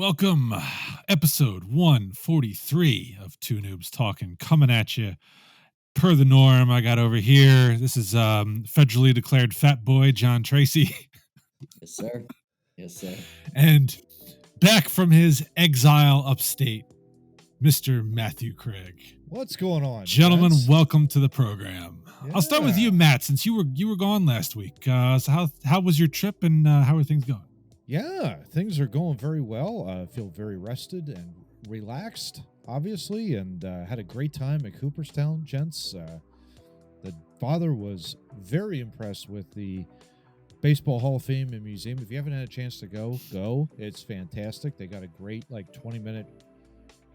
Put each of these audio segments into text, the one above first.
Welcome, episode 143 of Two Noobs Talking, coming at you per the norm. I got over here. This is federally declared fat boy John Tracy, Yes, sir. Yes, sir. and back from his exile upstate, Mr. Matthew Craig. What's going on, Gentlemen? gents? Welcome to the program. I'll start with you, Matt, since you were gone last week. So how was your trip, and how are things going? Yeah, things are going very well. I feel very rested and relaxed, obviously, and had a great time at Cooperstown, gents. The father was very impressed with the Baseball Hall of Fame and Museum. If you haven't had a chance to go. It's fantastic. They got a great 20-minute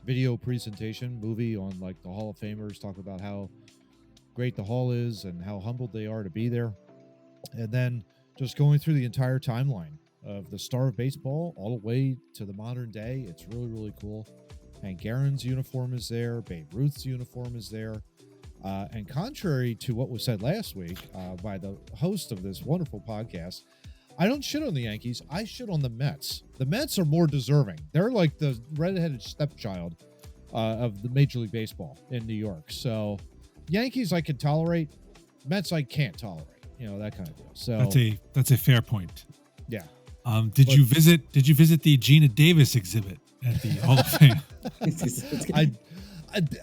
video presentation movie on the Hall of Famers, talk about how great the hall is and how humbled they are to be there. And then just going through the entire timeline of the star of baseball all the way to the modern day. It's really, really cool. Hank Aaron's uniform is there. Babe Ruth's uniform is there. And contrary to what was said last week by the host of this wonderful podcast, I don't shit on the Yankees. I shit on the Mets. The Mets are more deserving. They're like the redheaded stepchild of the Major League Baseball in New York. So Yankees I can tolerate. Mets I can't tolerate. That kind of deal. So That's a fair point. Yeah. Did you visit the Gina Davis exhibit at the Hall of Fame?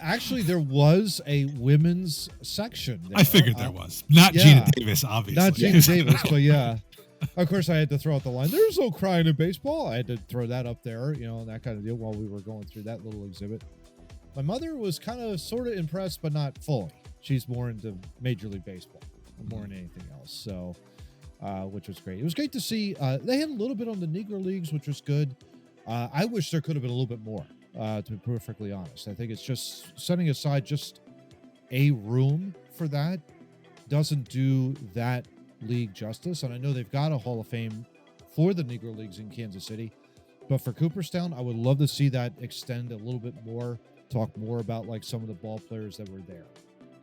Actually, there was a women's section there. I figured there was. Not Gina Davis, obviously. Not Gina Davis, but yeah. Of course, I had to throw out the line, there's no crying in baseball. I had to throw that up there, and that kind of deal while we were going through that little exhibit. My mother was kind of sort of impressed, but not fully. She's more into Major League Baseball, more than anything else. So, which was great. It was great to see. They had a little bit on the Negro Leagues, which was good. I wish there could have been a little bit more, to be perfectly honest. I think it's just setting aside just a room for that doesn't do that league justice. And I know they've got a Hall of Fame for the Negro Leagues in Kansas City, but for Cooperstown, I would love to see that extend a little bit more, talk more about some of the ball players that were there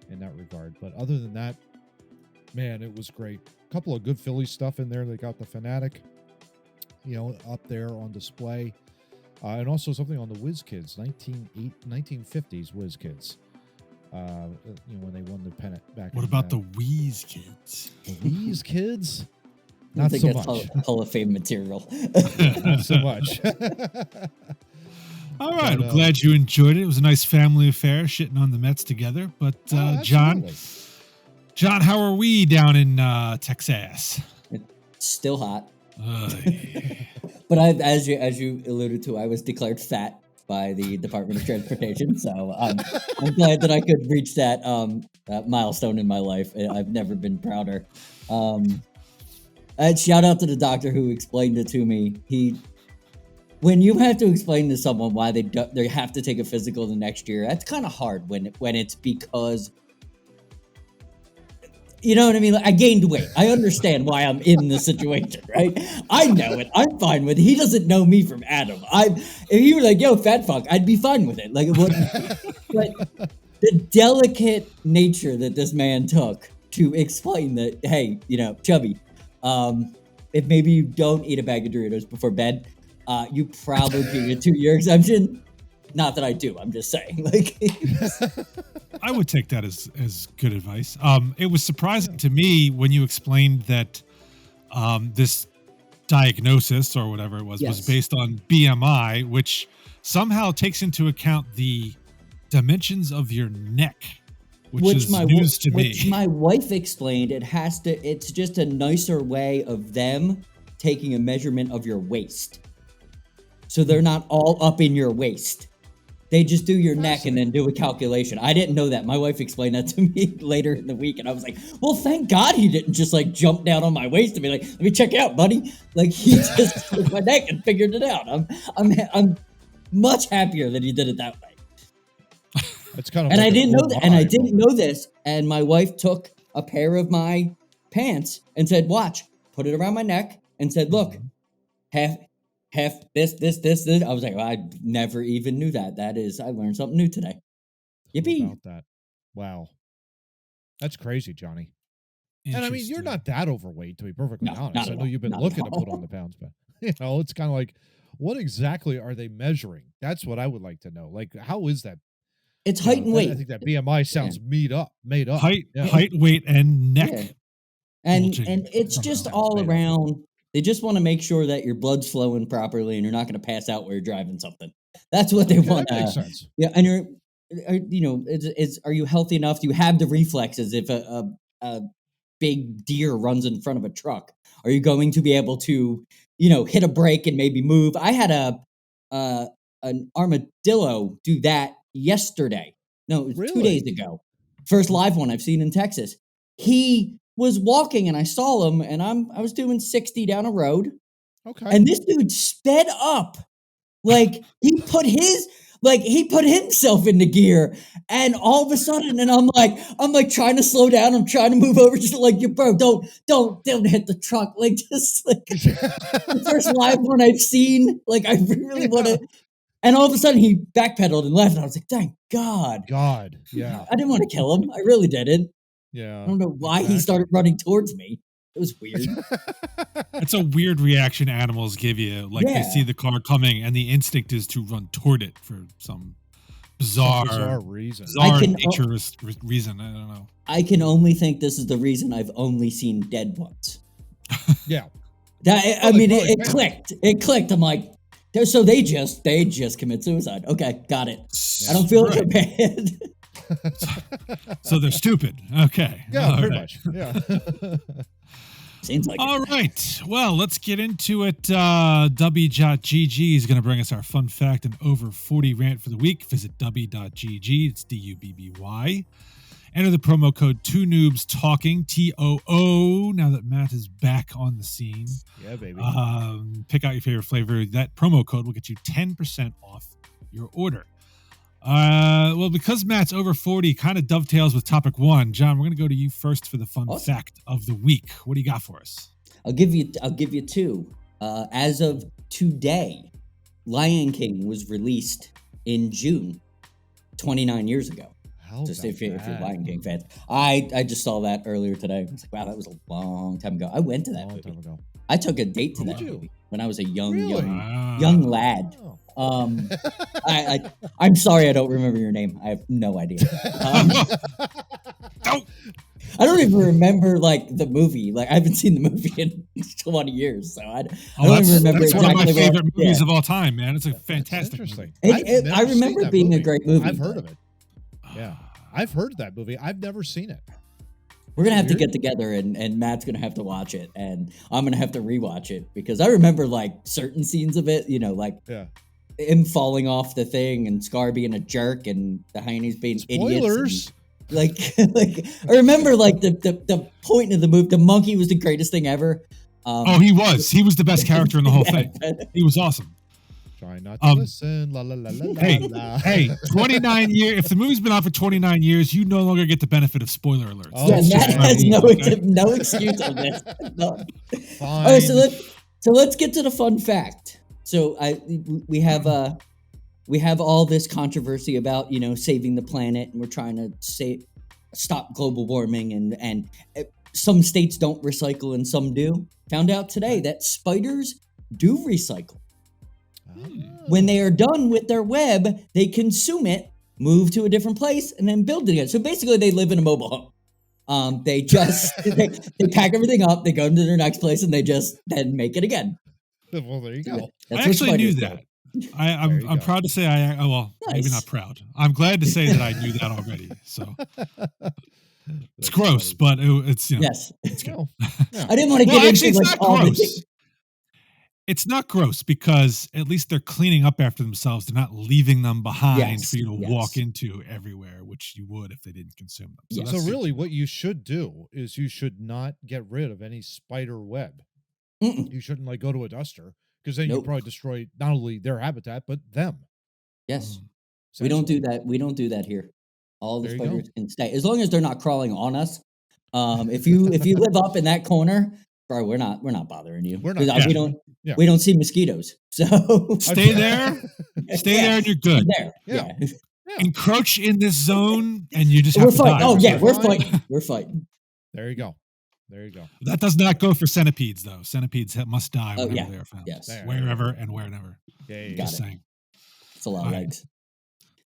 in that regard. But other than that, man, it was great. A couple of good Philly stuff in there. They got the Fanatic, up there on display. And also something on the Whiz Kids, 1950s Whiz Kids. When they won the pennant back. What about the Wheeze Kids? The Wheeze Kids? I Not think so that's much. Hall of Fame material. Not so much. All right. I'm glad you enjoyed it. It was a nice family affair, shitting on the Mets together. But John, how are we down in Texas? It's still hot. But as you alluded to, I was declared fat by the Department of Transportation, so I'm glad that I could reach that milestone in my life. I've never been prouder. Shout out to the doctor who explained it to me. When you have to explain to someone why they have to take a physical the next year, that's kind of hard when it's because. You know what I mean? I gained weight. I understand why I'm in this situation, right? I know it. I'm fine with it. He doesn't know me from Adam. If he were like, yo, fat fuck, I'd be fine with it. But the delicate nature that this man took to explain that, hey, chubby, if maybe you don't eat a bag of Doritos before bed, you probably get a 2-year exemption. Not that I do. I'm just saying. I would take that as good advice. It was surprising to me when you explained that this diagnosis or whatever it was based on BMI, which somehow takes into account the dimensions of your neck, which is news to me. Which my wife explained. It's just a nicer way of them taking a measurement of your waist. So they're not all up in your waist. They just do your neck and then do a calculation. I didn't know that. My wife explained that to me later in the week, and I was like, well, thank God he didn't just jump down on my waist and be like, let me check out, buddy. He just took my neck and figured it out. I'm much happier that he did it that way. It's kind of and I didn't know that, and I didn't know this. And my wife took a pair of my pants and said, watch, put it around my neck and said, look, half this. I was like, well, I never even knew that. I learned something new today. Yippee. About that. Wow. That's crazy, Johnny. And I mean, you're not that overweight, to be perfectly honest. I know you've been looking to put on the pounds, but it's kind of like, what exactly are they measuring? That's what I would like to know. Like, how is that? It's height and weight. I think that BMI sounds made up. Height, Yeah. height, weight, and neck. Yeah. And bulging it's just all around. They just want to make sure that your blood's flowing properly and you're not going to pass out while you're driving something. That's what they want. That makes sense. Yeah, and are you healthy enough? Do you have the reflexes if a big deer runs in front of a truck? Are you going to be able to, hit a brake and maybe move? I had an armadillo do that yesterday. No, it was 2 days ago. First live one I've seen in Texas. He was walking and I saw him, and I was doing 60 down a road. Okay. And this dude sped up. Like he put himself into gear, and all of a sudden, and I'm like trying to slow down. I'm trying to move over, just like, bro, don't hit the truck. Like, just like the first live one I've seen. Like, I really want to. And all of a sudden, he backpedaled and left. And I was like, thank God. Yeah. I didn't want to kill him. I really didn't. Yeah. I don't know why he started running towards me. It was weird. It's a weird reaction animals give you. Like, they see the car coming, and the instinct is to run toward it for some bizarre reason. Naturist reason. I don't know. I can only think this is the reason I've only seen dead ones. Yeah. It clicked. It clicked. I'm like, so they just commit suicide. Okay, got it. I don't feel so bad. So they're stupid. Okay. Yeah, pretty much. Yeah. Seems like all right. Well, let's get into it. W.GG is going to bring us our fun fact and over 40 rant for the week. Visit w.gg. It's DUBBY. Enter the promo code Too Noobs Talking, TOO. Now that Matt is back on the scene. Yeah, baby. Pick out your favorite flavor. That promo code will get you 10% off your order. Well, because Matt's over 40, kind of dovetails with topic one. John, we're going to go to you first for the fun fact of the week. What do you got for us? I'll give you two. As of today, Lion King was released in June, 29 years ago. Just if you're Lion King fans. I just saw that earlier today. I was like, wow, that was a long time ago. I went to that movie. I took a date to that movie when I was a young lad. I'm sorry I don't remember your name. I have no idea. I don't even remember like the movie. Like I haven't seen the movie in 20 years, so I don't even remember. That's one of my favorite movies of all time, man. It's a fantastic movie. I remember it being a great movie. I've heard of it. Yeah, I've heard that movie. I've never seen it. We're going to have to get together and Matt's going to have to watch it and I'm going to have to rewatch it because I remember like certain scenes of it, like him falling off the thing and Scar being a jerk and the hyenas being idiots. Like I remember like the point of the movie, the monkey was the greatest thing ever. He was the best character in the whole thing. He was awesome. Try not to listen. La, la, la, la, hey, 29 years. If the movie's been out for 29 years, you no longer get the benefit of spoiler alerts. Matt has no excuse on this. No. All right, so let's get to the fun fact. So we have all this controversy about saving the planet, and we're trying to stop global warming, and some states don't recycle and some do. Found out today that spiders do recycle. When they are done with their web, they consume it, move to a different place, and then build it again. So basically, they live in a mobile home. They just they pack everything up, they go to their next place, and they just then make it again. Well, there you go. I actually knew that. I'm proud to say maybe not proud. I'm glad to say that I knew that already. So it's gross, but it's yes, it's good. I didn't want to get into it's not gross. It's not gross because at least they're cleaning up after themselves. They're not leaving them behind for you to walk into everywhere, which you would if they didn't consume them. So really what you should do is you should not get rid of any spider web. You shouldn't go to a duster because then you probably destroy not only their habitat, but them. Yes. We don't do that. We don't do that here. All the spiders can stay as long as they're not crawling on us. If you live up in that corner, bro, we're not bothering you. We don't see mosquitoes. So stay there. Stay there and you're good. There. Yeah. Encroach in this zone and you just have to fighting. die. Oh yeah, we're fighting. We're fighting. There you go. There you go. That does not go for centipedes, though. Centipedes must die whenever they are found. Yes. Wherever and wherever. Yeah, Got Just it. saying. It's a lot of legs.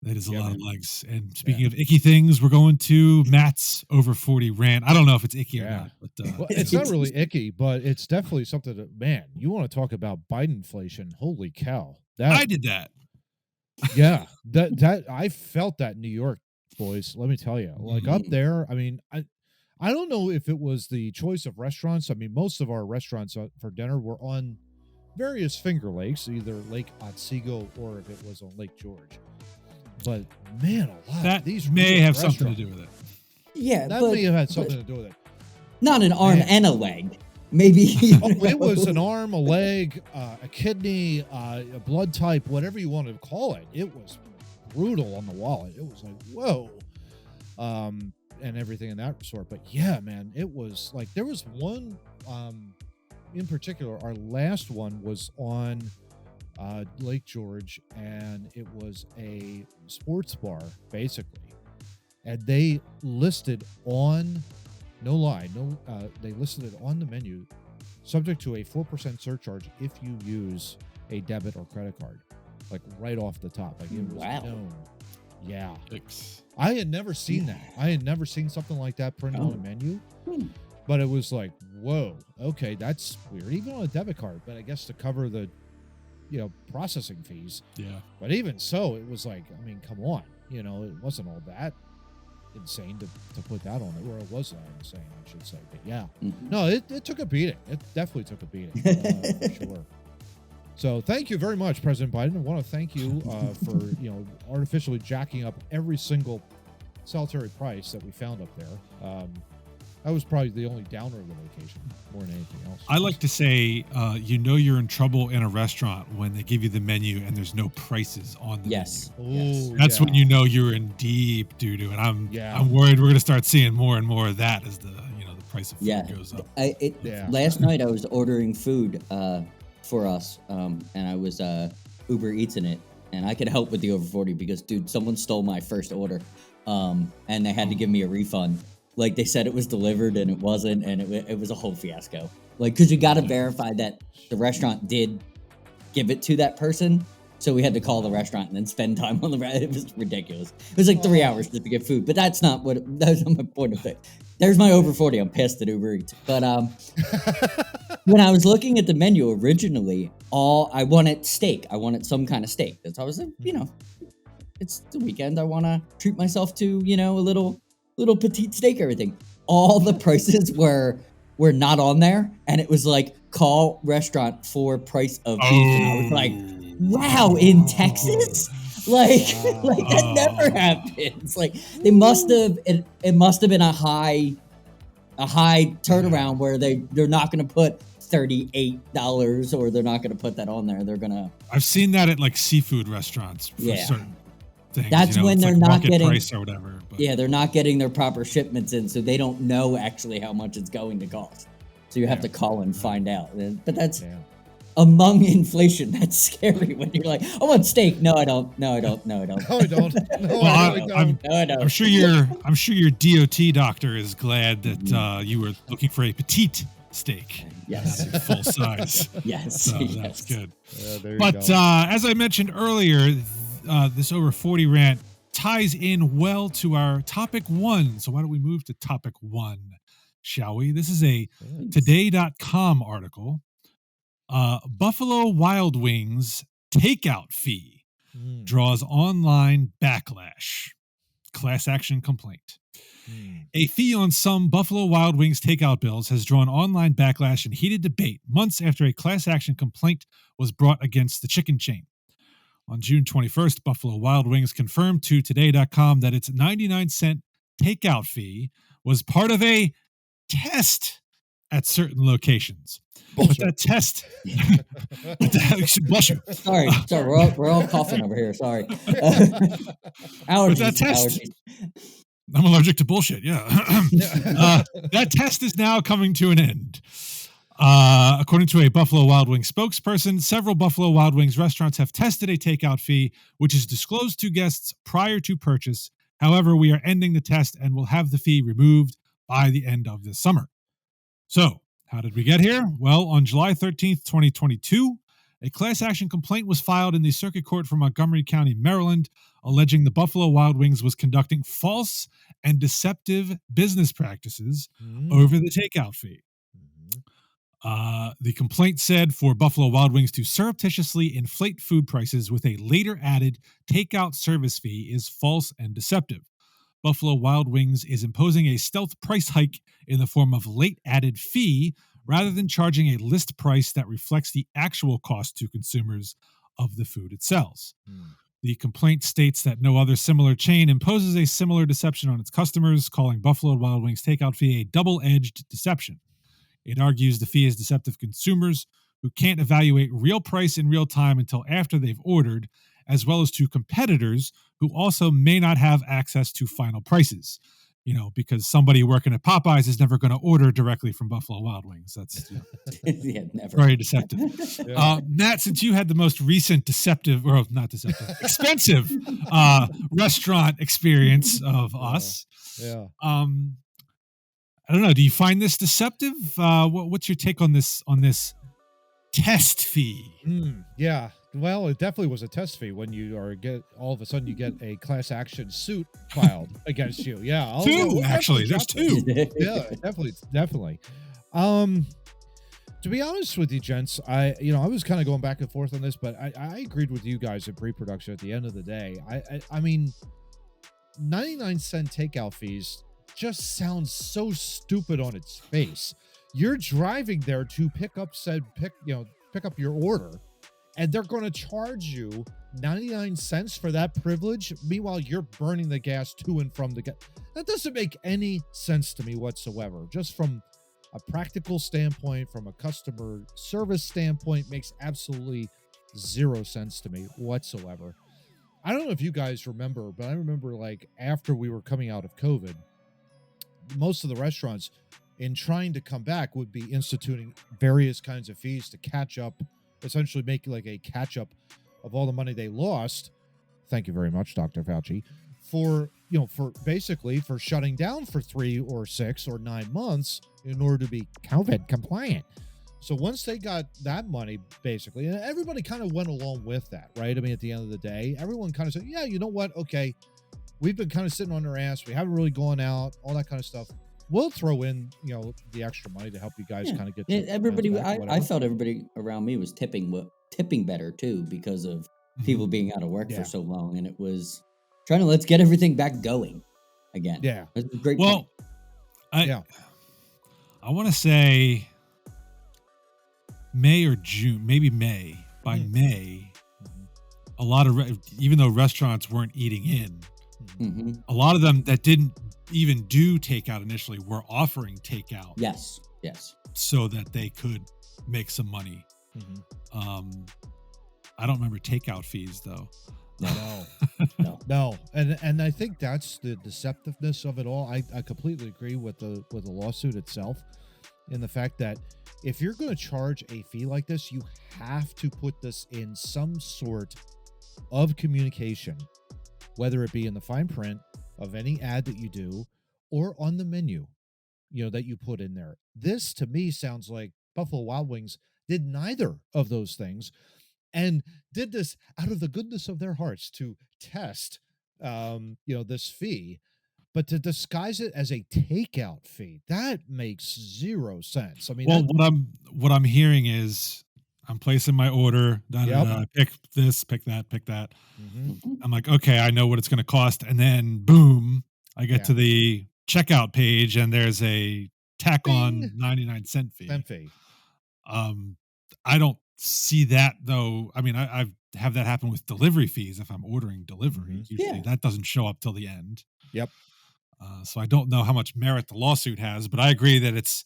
That is a lot of legs. And speaking of icky things, we're going to Matt's over 40 rant. I don't know if it's icky or not, but well, it's not really icky, but it's definitely something that, man, you want to talk about Biden inflation. Holy cow. I did that. Yeah. That I felt that in New York, boys. Let me tell you. Like up there, I mean, I don't know if it was the choice of restaurants. I mean, most of our restaurants for dinner were on various Finger Lakes, either Lake Otsego or if it was on Lake George. But man, a lot that of these may have something to do with it. Yeah, that may have had something to do with it. Not an arm and a leg. Maybe it was an arm, a leg, a kidney, a blood type, whatever you want to call it. It was brutal on the wallet. It was like, whoa. And everything in that sort. But yeah, man, it was like there was one in particular. Our last one was on Lake George, and it was a sports bar basically, and they listed on they listed it on the menu, subject to a 4% surcharge if you use a debit or credit card, like right off the top. Like it was known. Yeah. I had never seen that. I had never seen something like that printed on a menu. But it was like, whoa, okay, that's weird. Even on a debit card, but I guess to cover the, processing fees. Yeah. But even so, it was like, I mean, come on. It wasn't all that insane to put that on it, or it was that insane, I should say. But yeah. No, it took a beating. It definitely took a beating, for sure. So thank you very much, President Biden. I want to thank you for artificially jacking up every single solitary price that we found up there. That was probably the only downer of the vacation, more than anything else. I like to say, you're in trouble in a restaurant when they give you the menu and there's no prices on the menu. Ooh, That's when you know you're in deep doo-doo. And I'm worried we're going to start seeing more and more of that as the price of food goes up. Last night I was ordering food for us, and I was Uber Eatsing it, and I could help with the over 40 because, dude, someone stole my first order, and they had to give me a refund. Like, they said it was delivered and it wasn't, and it was a whole fiasco. Like, because you got to verify that the restaurant did give it to that person, so we had to call the restaurant and then spend time on the restaurant. It was ridiculous. It was like 3 hours just to get food, but that's not my point of it. There's my over 40. I'm pissed at Uber Eats. But when I was looking at the menu originally, I wanted steak. I wanted some kind of steak. That's how I was like, it's the weekend. I want to treat myself to, a little petite steak, everything. All the prices were not on there. And it was like, call restaurant for price of beef. And I was like, wow, in Texas? Like that never happens. Like they must have it must have been a high turnaround where they're not going to put $38 or they're not going to put that on there. They're gonna. I've seen that at like seafood restaurants for certain things. That's when they're not getting price or whatever. But. Yeah, they're not getting their proper shipments in, so they don't know actually how much it's going to cost. So you have to call and find out. But that's. Among inflation, that's scary when you're like, I want steak. No, I don't. No, I don't. No, I don't. No, I don't. No, I don't. No, I don't. I'm sure your DOT doctor is glad that you were looking for a petite steak. Yes. Full size. Yes. So yes. that's good. But as I mentioned earlier, this over 40 rant ties in well to our topic one. So why don't we move to topic one, shall we? This is a today.com article. Buffalo Wild Wings takeout fee draws online backlash. Class action complaint. A fee on some Buffalo Wild Wings takeout bills has drawn online backlash and heated debate months after a class action complaint was brought against the chicken chain. On June 21st, Buffalo Wild Wings confirmed to Today.com that its 99-cent takeout fee was part of a test at certain locations. But that test... Bless you. Sorry, we're all coughing over here. Sorry. Allergies. That test... I'm allergic to bullshit, yeah. That test is now coming to an end. According to a Buffalo Wild Wings spokesperson, several Buffalo Wild Wings restaurants have tested a takeout fee, which is disclosed to guests prior to purchase. However, we are ending the test and will have the fee removed by the end of this summer. So, how did we get here? Well, on July 13th, 2022, a class action complaint was filed in the Circuit Court for Montgomery County, Maryland, alleging the Buffalo Wild Wings was conducting false and deceptive business practices over the takeout fee. The complaint said for Buffalo Wild Wings to surreptitiously inflate food prices with a later added takeout service fee is false and deceptive. Buffalo Wild Wings is imposing a stealth price hike in the form of late added fee rather than charging a list price that reflects the actual cost to consumers of the food it sells. The complaint states that no other similar chain imposes a similar deception on its customers, calling Buffalo Wild Wings takeout fee a double-edged deception. It argues the fee is deceptive to consumers who can't evaluate real price in real time until after they've ordered, as well as to competitors who also may not have access to final prices. You know, because somebody working at Popeyes is never going to order directly from Buffalo Wild Wings. That's never. Very deceptive. Matt, since you had the most recent deceptive, or not deceptive, expensive restaurant experience of us, I don't know. Do you find this deceptive? What's your take on this test fee? Yeah. Well, it definitely was a test fee when you all of a sudden you get a class action suit filed against you. Yeah. Two, actually. There's two. Yeah, definitely. To be honest with you, gents, I was kind of going back and forth on this, but I agreed with you guys in pre-production at the end of the day. I mean, 99-cent takeout fees just sounds so stupid on its face. You're driving there to pick up your order, and they're going to charge you 99 cents for that privilege. Meanwhile, you're burning the gas to and from the gas. That doesn't make any sense to me whatsoever. Just from a practical standpoint, from a customer service standpoint, makes absolutely zero sense to me whatsoever. I don't know if you guys remember, but I remember like after we were coming out of COVID, most of the restaurants, in trying to come back, would be instituting various kinds of fees to catch up, essentially making like a catch up of all the money they lost. Thank you very much, Dr. Fauci, for shutting down for 3 or 6 or 9 months in order to be COVID compliant. So once they got that money, basically, and everybody kind of went along with that, right? I mean, at the end of the day, everyone kind of said, yeah, you know what? Okay, we've been kind of sitting on our ass. We haven't really gone out, all that kind of stuff. We'll throw in, the extra money to help you guys kind of get everybody. I felt everybody around me was tipping better too, because of people being out of work for so long, and it was trying to let's get everything back going again. Yeah, it's a great. Well, I want to say May or June, maybe May. By May, a lot of even though restaurants weren't eating in, a lot of them that didn't even do takeout initially were offering takeout. Yes. So that they could make some money. I don't remember takeout fees though. No. And I think that's the deceptiveness of it all. I completely agree with the lawsuit itself, in the fact that if you're going to charge a fee like this, you have to put this in some sort of communication, whether it be in the fine print of any ad that you do or on the menu, that you put in there. This to me sounds like Buffalo Wild Wings did neither of those things, and did this out of the goodness of their hearts to test, this fee, but to disguise it as a takeout fee, that makes zero sense. I mean, what I'm hearing is I'm placing my order, pick this, pick that, pick that. I'm like, okay, I know what it's going to cost. And then boom, I get to the checkout page and there's a tack on 99-cent fee. I don't see that though. I mean, I have that happen with delivery fees. If I'm ordering delivery, usually that doesn't show up till the end. Yep. So I don't know how much merit the lawsuit has, but I agree that it's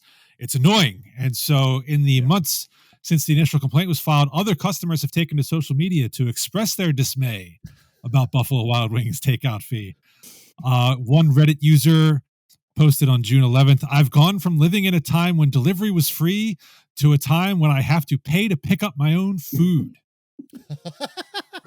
annoying. And so in the months since the initial complaint was filed, other customers have taken to social media to express their dismay about Buffalo Wild Wings takeout fee. One Reddit user posted on June 11th, "I've gone from living in a time when delivery was free to a time when I have to pay to pick up my own food."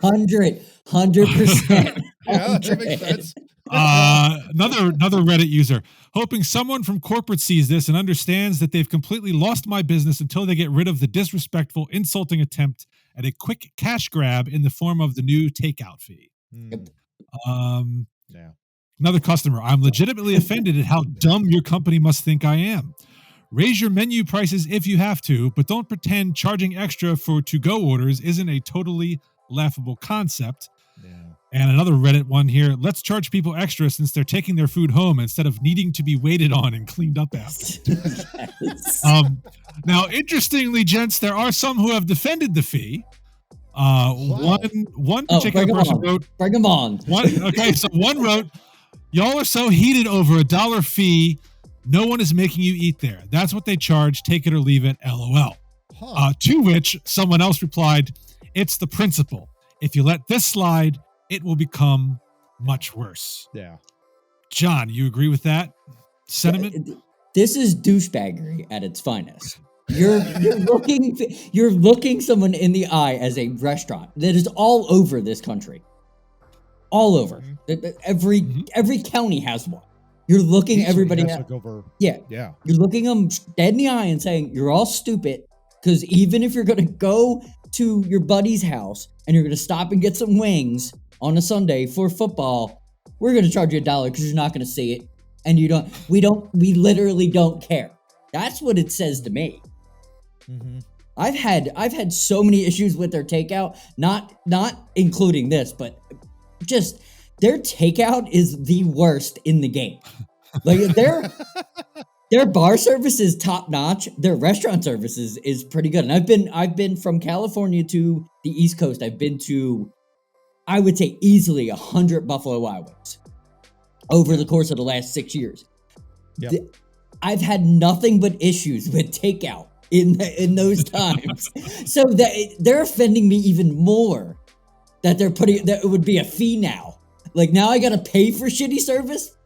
100%. Yeah, that makes sense. Another Reddit user, hoping someone from corporate sees this and understands that they've completely lost my business until they get rid of the disrespectful, insulting attempt at a quick cash grab in the form of the new takeout fee. Yeah. Another customer, I'm legitimately offended at how dumb your company must think I am. Raise your menu prices if you have to, but don't pretend charging extra for to-go orders isn't a totally laughable concept. Yeah. And another Reddit one here, let's charge people extra since they're taking their food home instead of needing to be waited on and cleaned up after. Yes. Now, interestingly, gents, there are some who have defended the fee. One particular person wrote, "Bring them on." So one wrote, y'all are so heated over $1 fee. No one is making you eat there. That's what they charge. Take it or leave it. LOL. To which someone else replied, it's the principle. If you let this slide, it will become much worse. Yeah. John, you agree with that sentiment? This is douchebaggery at its finest. You're looking someone in the eye as a restaurant that is all over this country. All over. Every county has one. You're looking everybody Yeah. You're looking them dead in the eye and saying, you're all stupid, because even if you're going to go to your buddy's house and you're going to stop and get some wings on a Sunday for football, we're going to charge you $1 because you're not going to see it. And we literally don't care. That's what it says to me. Mm-hmm. I've had so many issues with their takeout, not including this, but just their takeout is the worst in the game. Like their bar service is top notch. Their restaurant service is pretty good. And I've been from California to the East Coast. I've been to, I would say, easily 100 Buffalo Wild Wings over the course of the last 6 years. Yep. I've had nothing but issues with takeout in those times. So that they're offending me even more that they're putting that it would be a fee now. Like now I gotta pay for shitty service.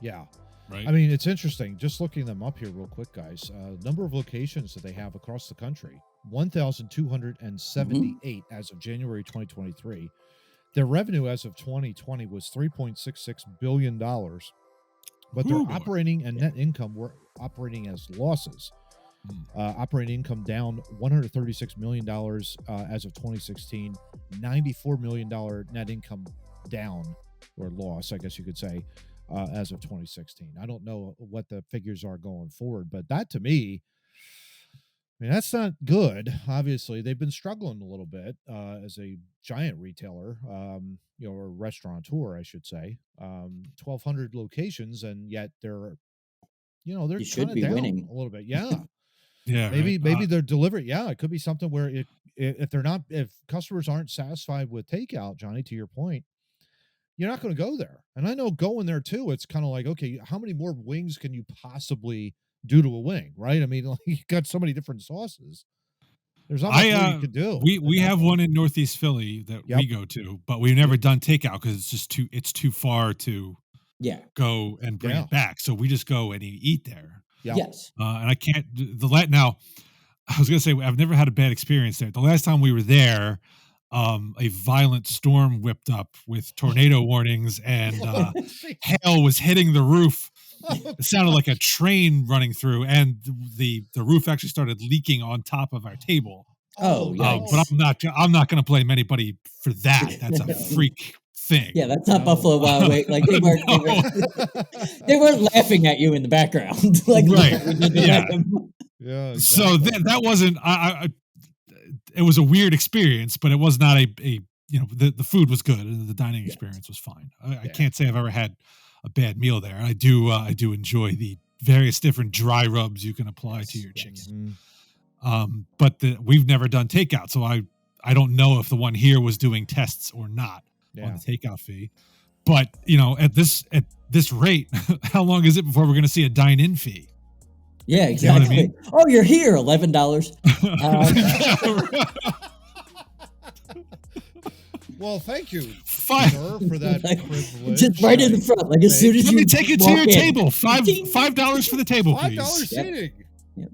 Yeah. Right. I mean, it's interesting. Just looking them up here real quick, guys. Number of locations that they have across the country, 1,278 as of January 2023. Their revenue as of 2020 was $3.66 billion. But their operating and net income were operating as losses. Operating income down $136 million as of 2016, $94 million net income down, or loss, I guess you could say, as of 2016. I don't know what the figures are going forward, but that to me, I mean, that's not good. Obviously, they've been struggling a little bit as a giant retailer, or restaurateur, I should say. 1,200 locations, and yet they're kind of down winning a little bit. Yeah. Yeah. Maybe they're delivering. Yeah, it could be something where if customers aren't satisfied with takeout, Johnny, to your point, you're not going to go there. And I know going there too, it's kind of like, okay, how many more wings can you possibly do to a wing, right? I mean, like, you got so many different sauces. There's not much more you could do. We have one in Northeast Philly that we go to, but we've never done takeout because it's just too far to go and bring it back. So we just go and eat there. Yeah. Yes. And I can't now. I was gonna say I've never had a bad experience there. The last time we were there, a violent storm whipped up with tornado warnings, and hail was hitting the roof. It sounded like a train running through, and the roof actually started leaking on top of our table. Oh, yeah. But I'm not going to blame anybody for that. That's a freak thing. Yeah, that's not Buffalo Wild Wings. Like they weren't laughing at you in the background. Like right. Yeah. Yeah. Exactly. So that wasn't. It was a weird experience, but it was not the food was good and the dining experience was fine. I can't say I've ever had a bad meal there. I do enjoy the various different dry rubs you can apply to your chicken. But we've never done takeout, so I don't know if the one here was doing tests or not on the takeout fee. But at this rate, how long is it before we're going to see a dine-in fee? Yeah, exactly. You know what I mean? Oh, you're here, $11. Well, thank you, sir, for that privilege. Just right in the front, like as soon as Let you me take it to your table. $5 for the table, $5 please. seating. Yep.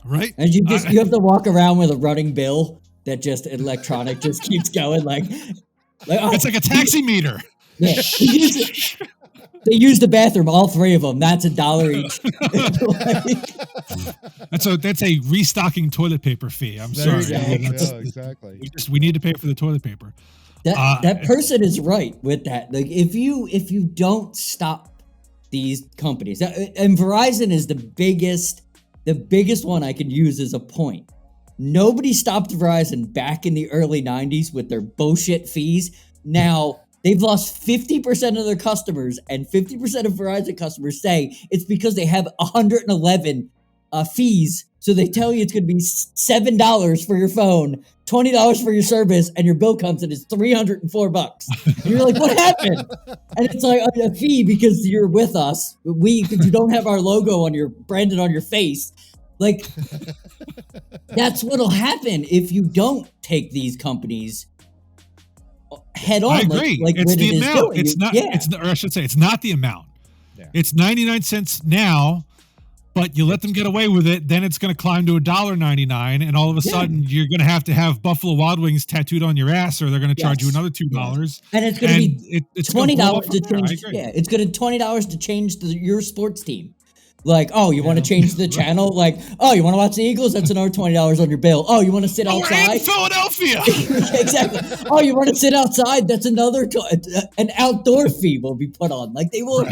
Right? And you have to walk around with a running bill that just electronic just keeps going like it's like a taxi meter. Yeah, they use the bathroom, all three of them. That's $1 each. That's a restocking toilet paper fee. I'm sorry. Exactly. We need to pay for the toilet paper. That person is right with that. Like if you don't stop these companies, and Verizon is the biggest one I could use as a point. Nobody stopped Verizon back in the early 90s with their bullshit fees. Now they've lost 50% of their customers, and 50% of Verizon customers say it's because they have 111 fees. So they tell you it's going to be $7 for your phone, $20 for your service, and your bill comes and it's $304. And you're like, what happened? And it's like a fee because you're with us. Because you don't have our logo branded on your face. Like, that's what'll happen if you don't take these companies head on. I agree. Like it's the amount. It's not. Yeah. Or I should say, it's not the amount. Yeah. It's 99 cents now, but you let them get away with it, then it's going to climb to $1.99, and all of a sudden you're going to have Buffalo Wild Wings tattooed on your ass, or they're going to charge you another $2. Yes. And it's going to be $20 to change. Yeah, it's going to $20 to change your sports team. Like, oh, you want to change the channel? Like, oh, you want to watch the Eagles? That's another $20 on your bill. Oh, you want to sit outside? We're in Philadelphia. Exactly. Oh, you want to sit outside? That's another an outdoor fee will be put on. Like they will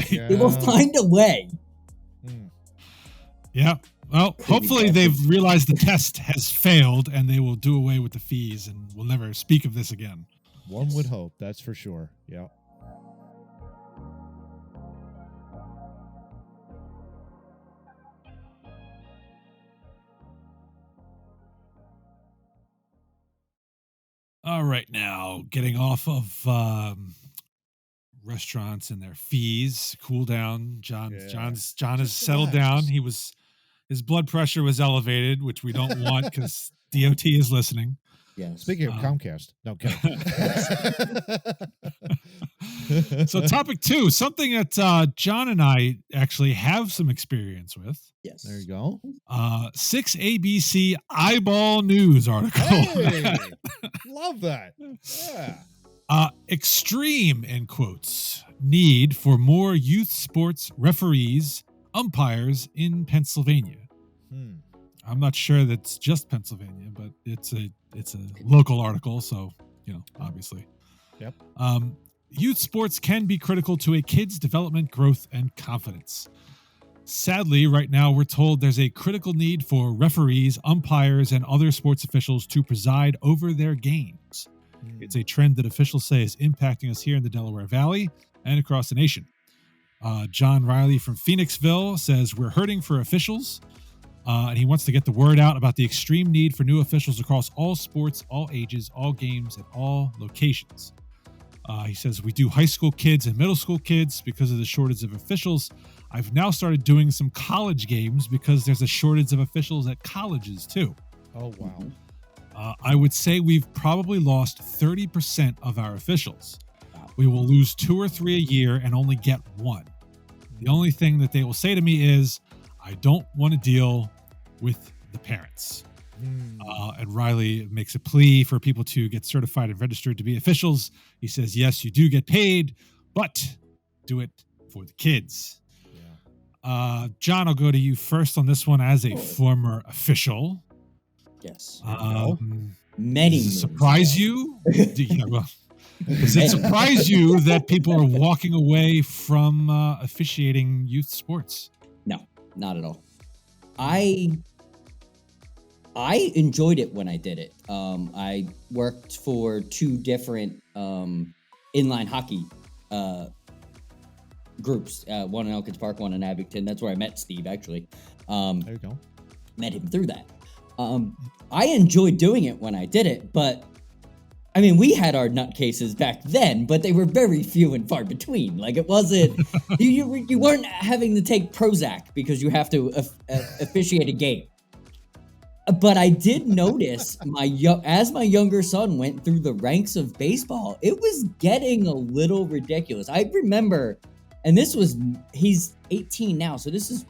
find a way. Yeah. Well, hopefully they've realized the test has failed and they will do away with the fees and we'll never speak of this again. One would hope, that's for sure. Yeah. All right, now getting off of restaurants and their fees. Cool down. John has settled down. His blood pressure was elevated, which we don't want because DOT is listening. Yeah. Speaking of Comcast, no kidding. So topic 2, something that John and I actually have some experience with. Yes. There you go. 6 ABC eyeball news article. Hey, love that. Yeah. Extreme, in quotes, need for more youth sports referees, umpires in Pennsylvania. I'm not sure that's just Pennsylvania, but it's a local article, so obviously. Yep. Youth sports can be critical to a kid's development, growth, and confidence. Sadly, right now we're told there's a critical need for referees, umpires, and other sports officials to preside over their games. It's a trend that officials say is impacting us here in the Delaware Valley and across the nation. John Riley from Phoenixville says we're hurting for officials, and he wants to get the word out about the extreme need for new officials across all sports, all ages, all games, and all locations. He says we do high school kids and middle school kids because of the shortage of officials. I've now started doing some college games because there's a shortage of officials at colleges too. Oh, wow. I would say we've probably lost 30% of our officials. We will lose 2 or 3 a year and only get 1. The only thing that they will say to me is, I don't want to deal with the parents. And Riley makes a plea for people to get certified and registered to be officials. He says, yes, you do get paid, but do it for the kids. Yeah. John, I'll go to you first on this one as a former official. Yes. Many. Does it surprise you? Does it surprise you that people are walking away from officiating youth sports? No, not at all. I enjoyed it when I did it. I worked for 2 different inline hockey groups. One in Elkins Park, one in Abington. That's where I met Steve, actually. There you go. Met him through that. I enjoyed doing it when I did it, but I mean, we had our nutcases back then, but they were very few and far between. Like it wasn't, you weren't having to take Prozac because you have to officiate a game. But I did notice as my younger son went through the ranks of baseball, it was getting a little ridiculous. I remember, and he's 18 now, so this is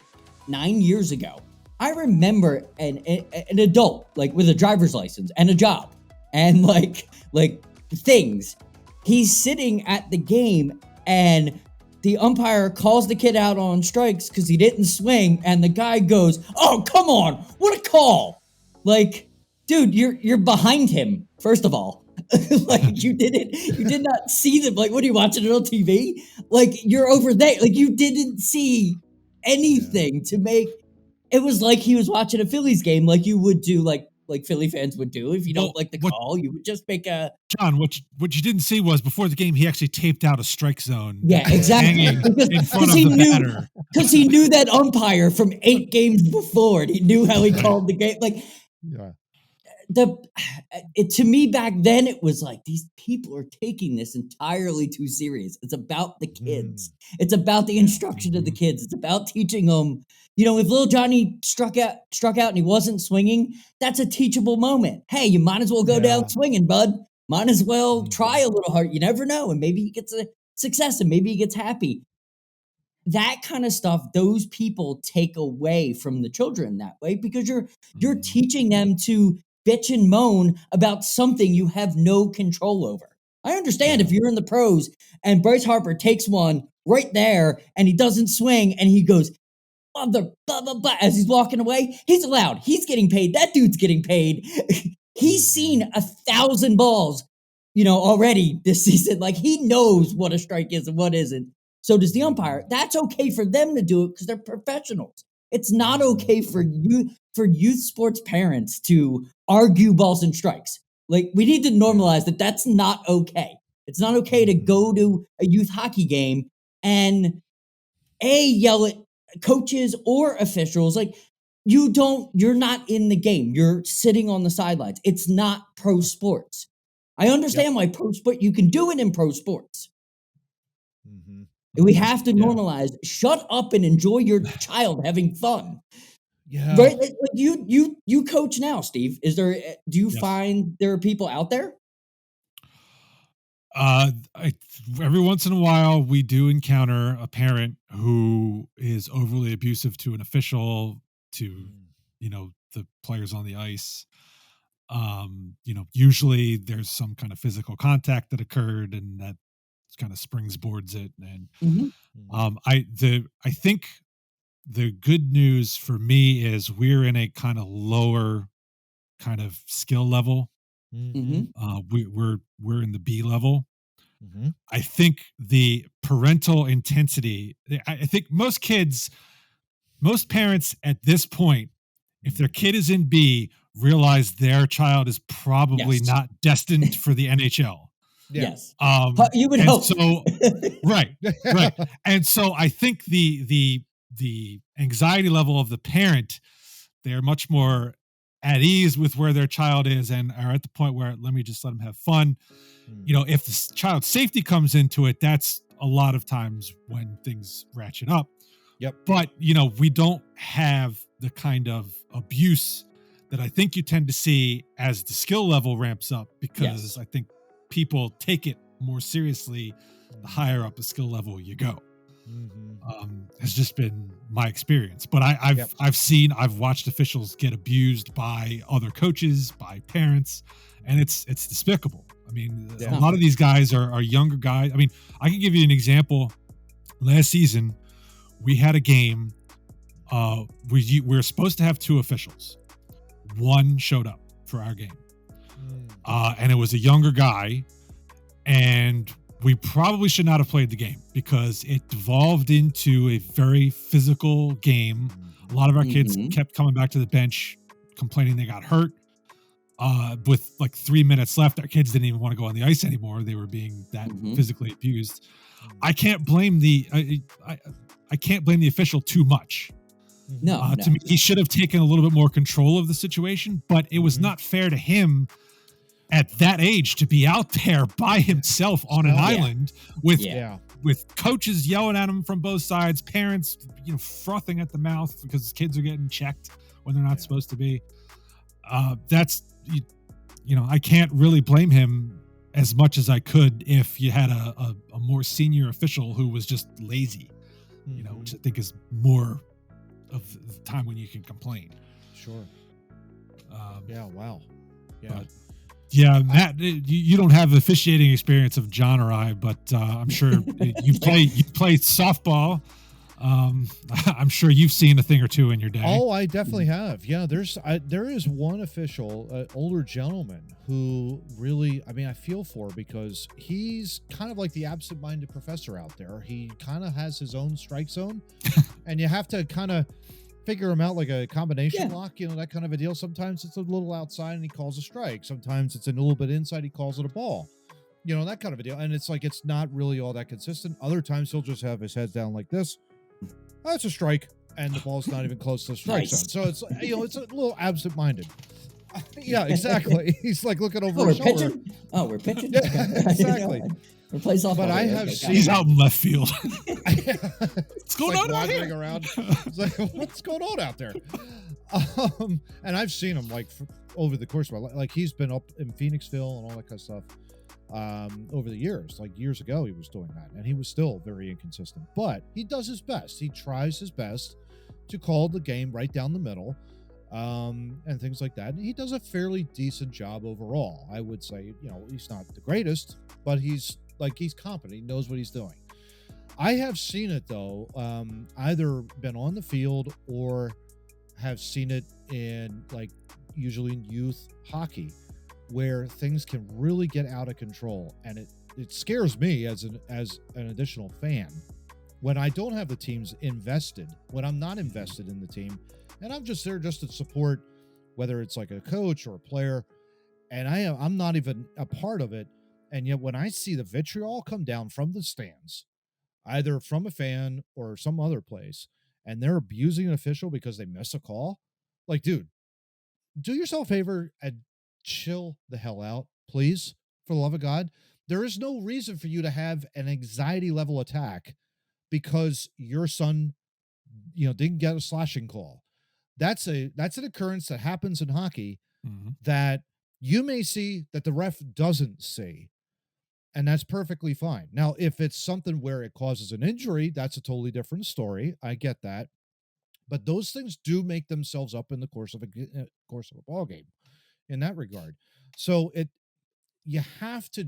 9 years ago. I remember an adult, like with a driver's license and a job and like things, He's sitting at the game and the umpire calls the kid out on strikes because he didn't swing, and the guy goes, "Oh, come on, what a call!" Like, dude, you're behind him, first of all. Like, you did not see them. Like, what are you watching it on TV? Like, you're over there. Like, you didn't see anything to make it was like he was watching a Phillies game, like you would do, like Philly fans would do. If you don't like the call, you would just make a John. What you didn't see was before the game, he actually taped out a strike zone. Yeah, exactly. Hanging in front of the batter. Because he knew that umpire from 8 games before, and he knew how he called the game. Like, to me back then, it was like, these people are taking this entirely too serious. It's about the kids. It's about the instruction of the kids. It's about teaching them. You know, if little Johnny struck out and he wasn't swinging, that's a teachable moment. Hey, you might as well go down swinging, bud. Might as well try a little hard. You never know, and maybe he gets a success, and maybe he gets happy. That kind of stuff, those people take away from the children that way, because you're teaching them to bitch and moan about something you have no control over. I understand if you're in the pros and Bryce Harper takes one right there and he doesn't swing and he goes, mother, blah, blah, blah, as he's walking away, he's allowed. He's getting paid. That dude's getting paid. He's seen 1,000 balls, already this season. Like, he knows what a strike is and what isn't. So does the umpire. That's okay for them to do it because they're professionals. It's not okay for youth sports parents to argue balls and strikes. Like, we need to normalize that that's not okay. It's not okay to go to a youth hockey game and yell at coaches or officials. Like, you're not in the game. You're sitting on the sidelines. It's not pro sports. I understand why pro sport, you can do it in pro sports. We have to normalize, shut up and enjoy your child having fun. Yeah. Right? Like, you coach now, Steve. Do you find there are people out there? Every once in a while, we do encounter a parent who is overly abusive to an official, to, the players on the ice. Usually there's some kind of physical contact that occurred, and that kind of springboards it. And I think the good news for me is we're in a kind of lower kind of skill level. We're in the B level. I think the parental intensity, I think most parents at this point, if their kid is in B, realize their child is probably not destined for the NHL. Yes. You would hope. So, right. And so I think the anxiety level of the parent, they're much more at ease with where their child is and are at the point where, let me just let them have fun. If the child's safety comes into it, that's a lot of times when things ratchet up. But, we don't have the kind of abuse that I think you tend to see as the skill level ramps up, because I think people take it more seriously the higher up a skill level you go. Has just been my experience. But I've watched officials get abused by other coaches, by parents, and it's despicable. I mean, a lot of these guys are younger guys. I mean, I can give you an example. Last season, we had a game. We were supposed to have 2 officials. One showed up for our game. And it was a younger guy, and we probably should not have played the game because it devolved into a very physical game. A lot of our kids kept coming back to the bench complaining they got hurt. With like 3 minutes left, our kids didn't even want to go on the ice anymore. They were being that physically abused. I can't blame I can't blame the official too much. To me, he should have taken a little bit more control of the situation, but it was not fair to him at that age to be out there by himself on an island with coaches yelling at him from both sides, parents, frothing at the mouth because kids are getting checked when they're not supposed to be. I can't really blame him as much as I could if you had a more senior official who was just lazy, which I think is more of the time when you can complain. Sure. Wow. Yeah. But Yeah, Matt, you don't have the officiating experience of John or I, but I'm sure you play softball. I'm sure you've seen a thing or two in your day. Oh, I definitely have. Yeah, there is one official, older gentleman who really, I mean, I feel for, because he's kind of like the absent-minded professor out there. He kind of has his own strike zone, and you have to kind of figure him out like a combination lock, that kind of a deal. Sometimes it's a little outside and he calls a strike. Sometimes it's a little bit inside, he calls it a ball. That kind of a deal. And it's like, it's not really all that consistent. Other times he'll just have his head down like this. That's a strike, and the ball's not even close to the strike zone. So it's it's a little absent-minded. Yeah, exactly. He's like looking over his shoulder. Pitching? Oh, we're pitching. Yeah, exactly. We're playing softball. But I have seen he's out in left field. What's going on out here? Around. It's like, what's going on out there? And I've seen him like over the course of my life. Like, he's been up in Phoenixville and all that kind of stuff over the years. Like, years ago he was doing that, and he was still very inconsistent, but he does his best. He tries his best to call the game right down the middle, and things like that. And he does a fairly decent job overall. I would say, he's not the greatest, but he's competent. He knows what he's doing. I have seen it though, either been on the field or have seen it in, like, usually in youth hockey, where things can really get out of control. And it scares me as an additional fan when I don't have the teams invested, when I'm not invested in the team, and I'm just there just to support, whether it's like a coach or a player, and I'm not even a part of it. And yet when I see the vitriol come down from the stands, either from a fan or some other place, and they're abusing an official because they miss a call, like, dude, do yourself a favor and chill the hell out, please, for the love of God. There is no reason for you to have an anxiety level attack because your son, didn't get a slashing call. That's an occurrence that happens in hockey that you may see that the ref doesn't see. And that's perfectly fine. Now, if it's something where it causes an injury, that's a totally different story. I get that. But those things do make themselves up in the course of a ball game in that regard. So you have to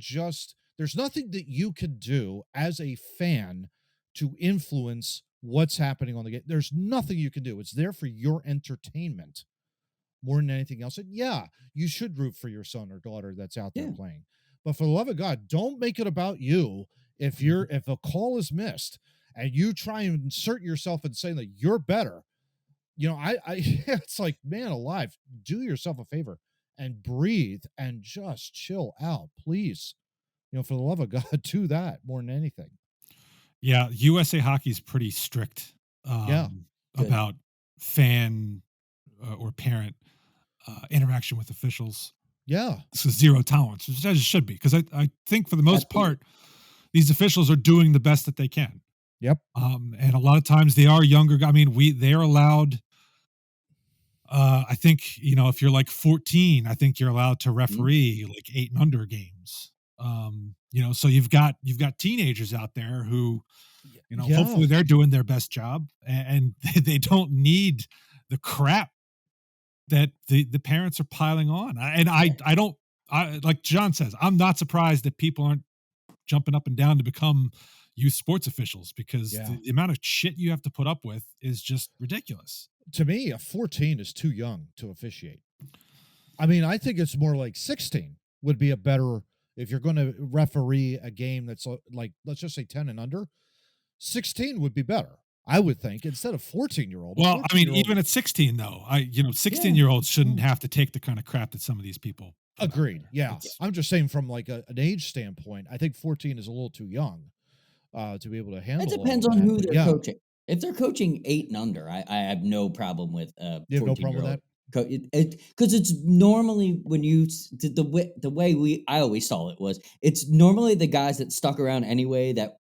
there's nothing that you could do as a fan to influence what's happening on the game. There's nothing you can do. It's there for your entertainment more than anything else. And yeah, you should root for your son or daughter that's out there playing. But for the love of God, don't make it about you. If a call is missed and you try and insert yourself and say that you're better, it's like, man alive, do yourself a favor and breathe and just chill out, please. For the love of God, do that more than anything. Yeah, USA Hockey is pretty strict about fan or parent interaction with officials. Yeah. So zero tolerance, which it should be, because I think for the most part, these officials are doing the best that they can. Yep. And a lot of times they are younger. I mean, they're allowed. I think, if you're like 14, I think you're allowed to referee like 8 and under games. So you've got teenagers out there who, hopefully they're doing their best job, and they don't need the crap that the parents are piling on. I don't, like John says, I'm not surprised that people aren't jumping up and down to become youth sports officials, because the amount of shit you have to put up with is just ridiculous. To me, a 14 is too young to officiate. I mean, I think it's more like 16 would be a better, if you're going to referee a game that's like, let's just say 10 and under, 16 would be better, I would think, instead of 14-year-old. Well, I mean, even at 16 though, 16-year-olds shouldn't have to take the kind of crap that some of these people. Agreed. Yeah. I'm just saying from like an age standpoint, I think 14 is a little too young to be able to handle. It depends on who they're coaching. If they're coaching 8 and under, I have no problem with 14-year-old. Because it's normally when the way I always saw it was, it's normally the guys that stuck around anyway that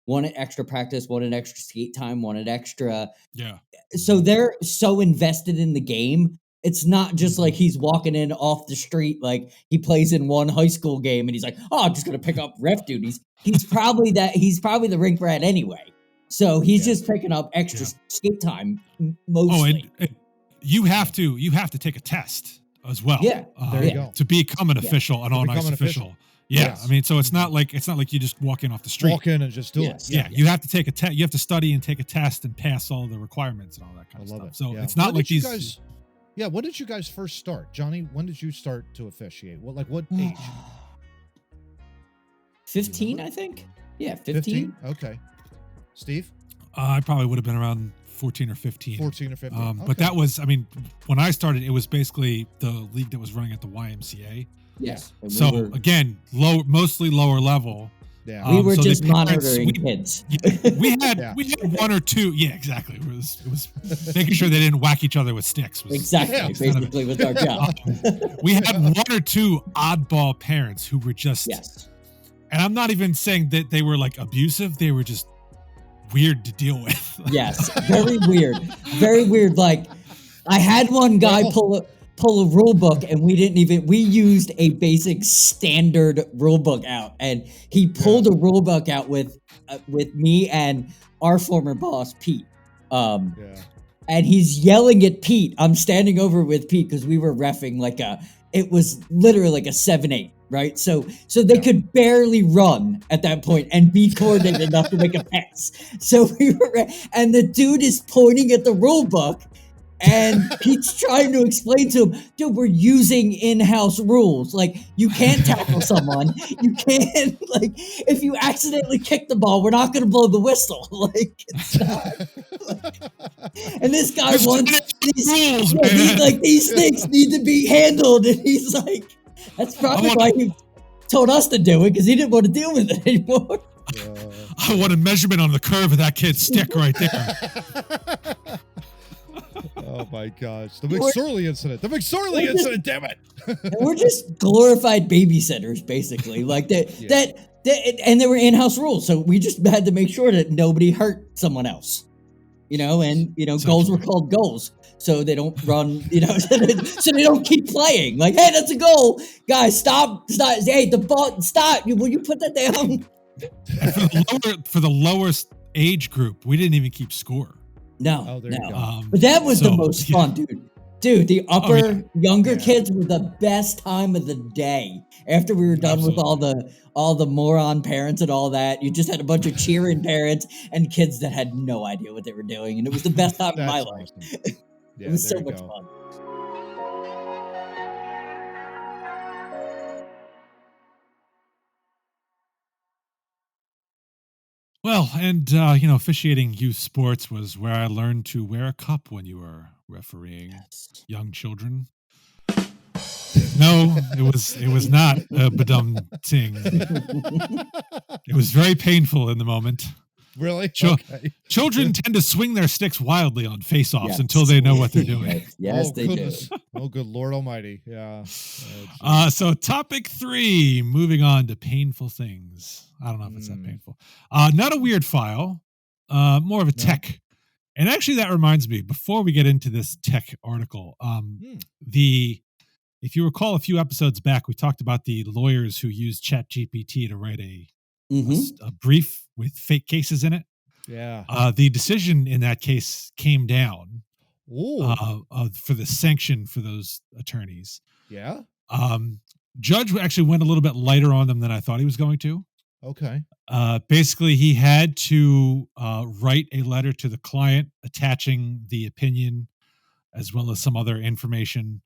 wanted extra practice, wanted extra skate time, wanted extra. Yeah. So they're so invested in the game. It's not just like he's walking in off the street like he plays in one high school game and he's like, oh, I'm just gonna pick up ref duties. He's probably the rink rat anyway. So he's just picking up extra skate time mostly. Oh, and you have to take a test as well. Yeah, there you go. To become an official, an all nice official. Yeah, Yes. I mean, so it's not like you just walk in off the street. Walk in and just do it. Yeah, you have to take a test. You have to study and take a test and pass all the requirements and all that kind of stuff. So it's not like these guys. Yeah, when did you guys first start, Johnny? When did you start to officiate? What age? 15, I think. Yeah, 15. Okay. Steve? I probably would have been around 14 or 15. 14 or 15. But that was, I mean, when I started, it was basically the league that was running at the YMCA. Yes. So again, mostly lower level. Yeah. We were so just parents, monitoring kids. We had one or two. Yeah, exactly. It was making sure they didn't whack each other with sticks. Basically was our job. We had one or two oddball parents who were just, and I'm not even saying that they were like abusive. They were just weird to deal with. Yes, very weird. Very weird. Like I had one guy pull a rule book and we used a basic standard rule book out, and he pulled a rule book out with me and our former boss Pete. And he's yelling at Pete. I'm standing over with Pete because we were reffing it was literally like a 7-8, right? So they could barely run at that point and be coordinated enough to make a pass. So and the dude is pointing at the rule book. And Pete's trying to explain to him, dude, we're using in-house rules. Like, you can't tackle someone. You can't, like, if you accidentally kick the ball, we're not going to blow the whistle. Like, it's not. And this guy wants these things need to be handled. And he's like, that's probably why he told us to do it, because he didn't want to deal with it anymore. I want a measurement on the curve of that kid's stick right there. Oh my gosh. The McSorley incident. The McSorley incident, damn it. We're just glorified babysitters, basically. Like that, and there were in-house rules. So we just had to make sure that nobody hurt someone else. Goals were called goals. So they don't run, so they don't keep playing. Like, hey, that's a goal. Guys, stop. Hey, the ball, stop. Will you put that down? And for the lowest age group, we didn't even keep score. No, there you go. But that was the most fun, dude. Dude, the younger kids were the best time of the day. After we were done with all the moron parents and all that, you just had a bunch of cheering parents and kids that had no idea what they were doing, and it was the best time of my life. Yeah, it was so much fun. Well, and officiating youth sports was where I learned to wear a cup when you were refereeing young children. No, it was not a badum ting. It was very painful in the moment. Really? Children tend to swing their sticks wildly on face-offs until they know what they're doing. Yes, they do. Oh, good Lord Almighty! Yeah. So topic 3. Moving on to painful things. I don't know if it's that painful. Not a weird file. More of a tech. And actually, that reminds me. Before we get into this tech article, if you recall, a few episodes back, we talked about the lawyers who used ChatGPT to write a brief with fake cases in it. Yeah. The decision in that case came down for the sanction for those attorneys. Yeah. Judge actually went a little bit lighter on them than I thought he was going to. Okay. Basically, he had to write a letter to the client attaching the opinion as well as some other information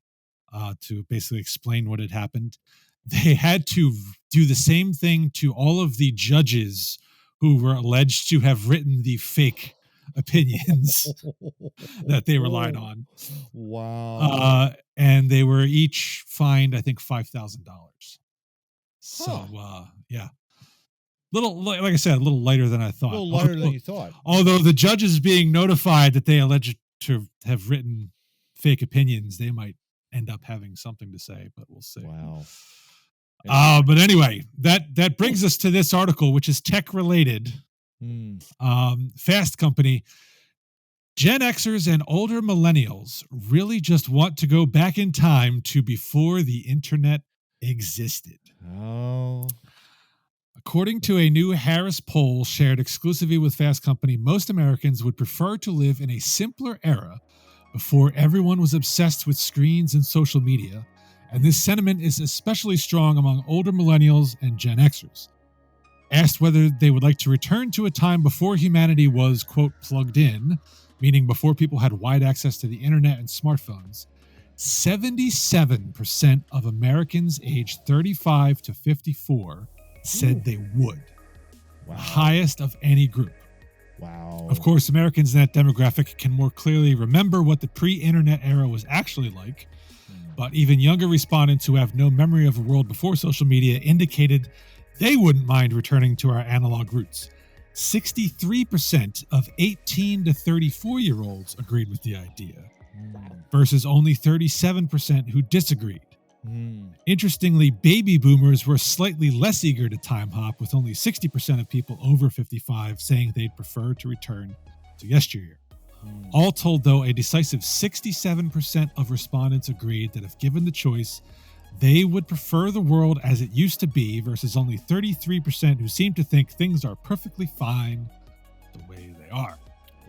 to basically explain what had happened. They had to do the same thing to all of the judges who were alleged to have written the fake opinions that they relied on. Wow. And they were each fined, I think, $5,000. So, yeah. Like I said, a little lighter than I thought. A little lighter than you thought. Although the judges being notified that they alleged to have written fake opinions, they might end up having something to say, but we'll see. Wow. But anyway, that brings us to this article, which is tech related. Fast Company. Gen Xers and older millennials really just want to go back in time to before the internet existed. Oh. According to a new Harris poll shared exclusively with Fast Company, most Americans would prefer to live in a simpler era before everyone was obsessed with screens and social media, and this sentiment is especially strong among older millennials and Gen Xers. Asked whether they would like to return to a time before humanity was, quote, plugged in, meaning before people had wide access to the internet and smartphones, 77% of Americans aged 35 to 54 said they would. Wow. Highest of any group. Wow. Of course, Americans in that demographic can more clearly remember what the pre-internet era was actually like, but even younger respondents who have no memory of a world before social media indicated they wouldn't mind returning to our analog roots. 63% of 18 to 34-year-olds agreed with the idea, versus only 37% who disagreed. Interestingly, baby boomers were slightly less eager to time hop, with only 60% of people over 55 saying they'd prefer to return to yesteryear. All told, though, a decisive 67% of respondents agreed that if given the choice, they would prefer the world as it used to be, versus only 33% who seem to think things are perfectly fine the way they are.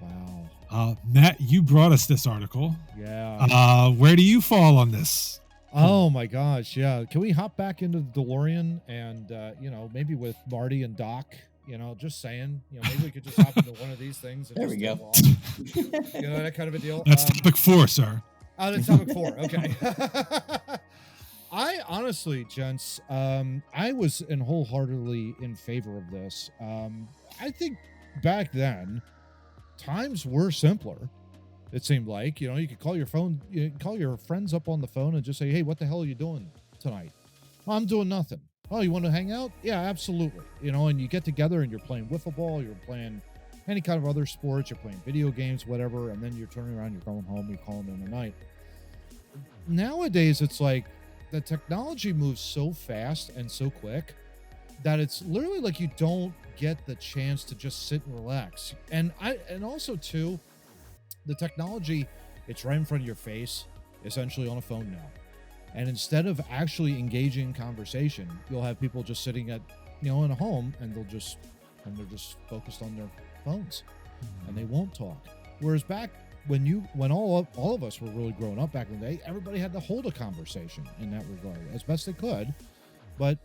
Wow. Matt, you brought us this article. Yeah. Where do you fall on this? Oh my gosh, yeah. Can we hop back into the DeLorean and, maybe with Marty and Doc, just saying, maybe we could just hop into one of these things. And there we go. That kind of a deal. That's topic 4, sir. Oh, that's topic 4. Okay. I honestly, gents, I was wholeheartedly in favor of this. I think back then, times were simpler. It seemed like, you could call your phone, call your friends up on the phone and just say, hey, what the hell are you doing tonight? Oh, I'm doing nothing. Oh, you want to hang out? Yeah, absolutely. And you get together and you're playing wiffle ball, you're playing any kind of other sports, you're playing video games, whatever, and then you're turning around, you're going home, you're calling in the night. Nowadays, it's like the technology moves so fast and so quick that it's literally like you don't get the chance to just sit and relax. And also too, the technology, it's right in front of your face, essentially on a phone now. And instead of actually engaging in conversation, you'll have people just sitting at, in a home, and they're just focused on their phones, and they won't talk. Whereas back when all of us were really growing up back in the day, everybody had to hold a conversation in that regard as best they could. But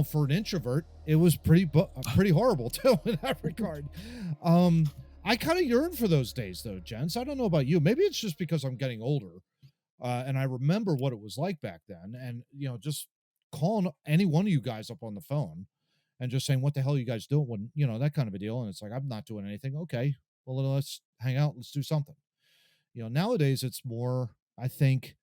for an introvert, it was pretty horrible too in that regard. I kind of yearn for those days, though, gents. I don't know about you. Maybe it's just because I'm getting older, and I remember what it was like back then. And, just calling any one of you guys up on the phone and just saying, what the hell are you guys doing? When, that kind of a deal. And it's like, I'm not doing anything. Okay, well, let's hang out. Let's do something. Nowadays, it's more, I think,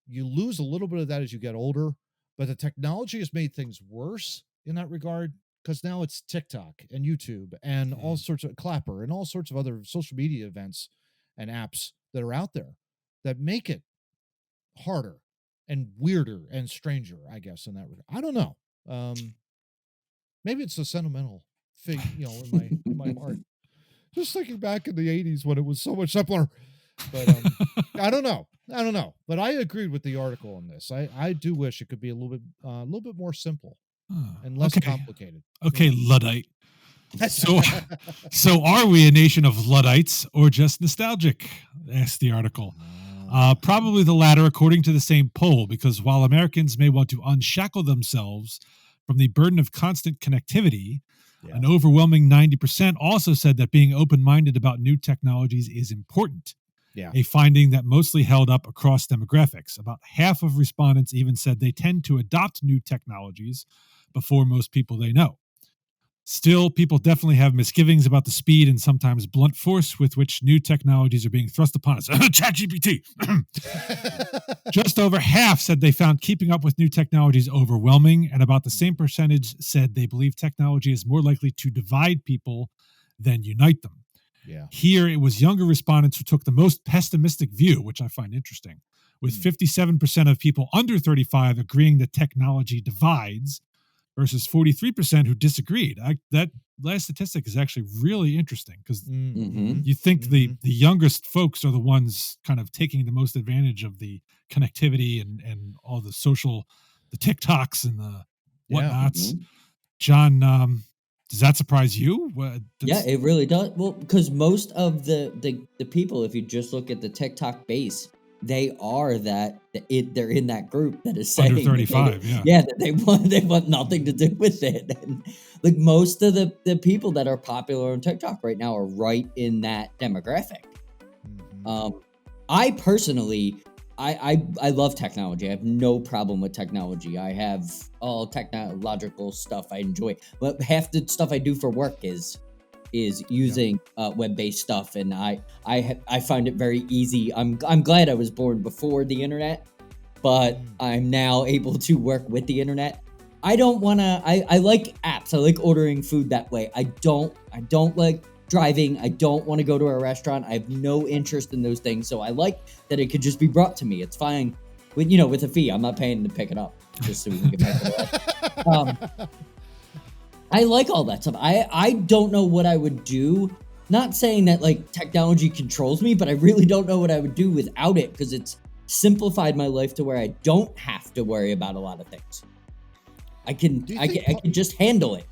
you lose a little bit of that as you get older, but the technology has made things worse in that regard. Because now it's TikTok and YouTube and all sorts of Clapper and all sorts of other social media events and apps that are out there that make it harder and weirder and stranger, I guess, in that regard. I don't know. Maybe it's a sentimental thing, in my heart. Just thinking back in the 80s when it was so much simpler. But I don't know. But I agreed with the article on this. I do wish it could be a little bit more simple. And less complicated. Okay, Luddite. So are we a nation of Luddites or just nostalgic? Asked the article. Probably the latter, according to the same poll, because while Americans may want to unshackle themselves from the burden of constant connectivity, an overwhelming 90% also said that being open-minded about new technologies is important. Yeah. A finding that mostly held up across demographics. About half of respondents even said they tend to adopt new technologies before most people they know. Still, people definitely have misgivings about the speed and sometimes blunt force with which new technologies are being thrust upon us. ChatGPT. Just over half said they found keeping up with new technologies overwhelming, and about the same percentage said they believe technology is more likely to divide people than unite them. Yeah. Here, it was younger respondents who took the most pessimistic view, which I find interesting, with 57% of people under 35 agreeing that technology divides versus 43% who disagreed. That last statistic is actually really interesting because you think the youngest folks are the ones kind of taking the most advantage of the connectivity and all the social, the TikToks and the whatnots. John, does that surprise you? Yeah, it really does. Well, because most of the people, if you just look at the TikTok base, they are they're in that group that is saying Under 35, that they want nothing to do with it. And like most of the people that are popular on TikTok right now are right in that demographic. I personally, I love technology. I have no problem with technology. I have all technological stuff I enjoy, but half the stuff I do for work is using web-based stuff, and I find it very easy. I'm glad I was born before the internet, but I'm now able to work with the internet. I don't want to. I like apps. I like ordering food that way. I don't like driving. I don't want to go to a restaurant. I have no interest in those things. So I like that it could just be brought to me. It's fine with with a fee. I'm not paying to pick it up just so we can get back to work. I like all that stuff. I don't know what I would do. Not saying that like technology controls me, but I really don't know what I would do without it, because it's simplified my life to where I don't have to worry about a lot of things. I can just handle it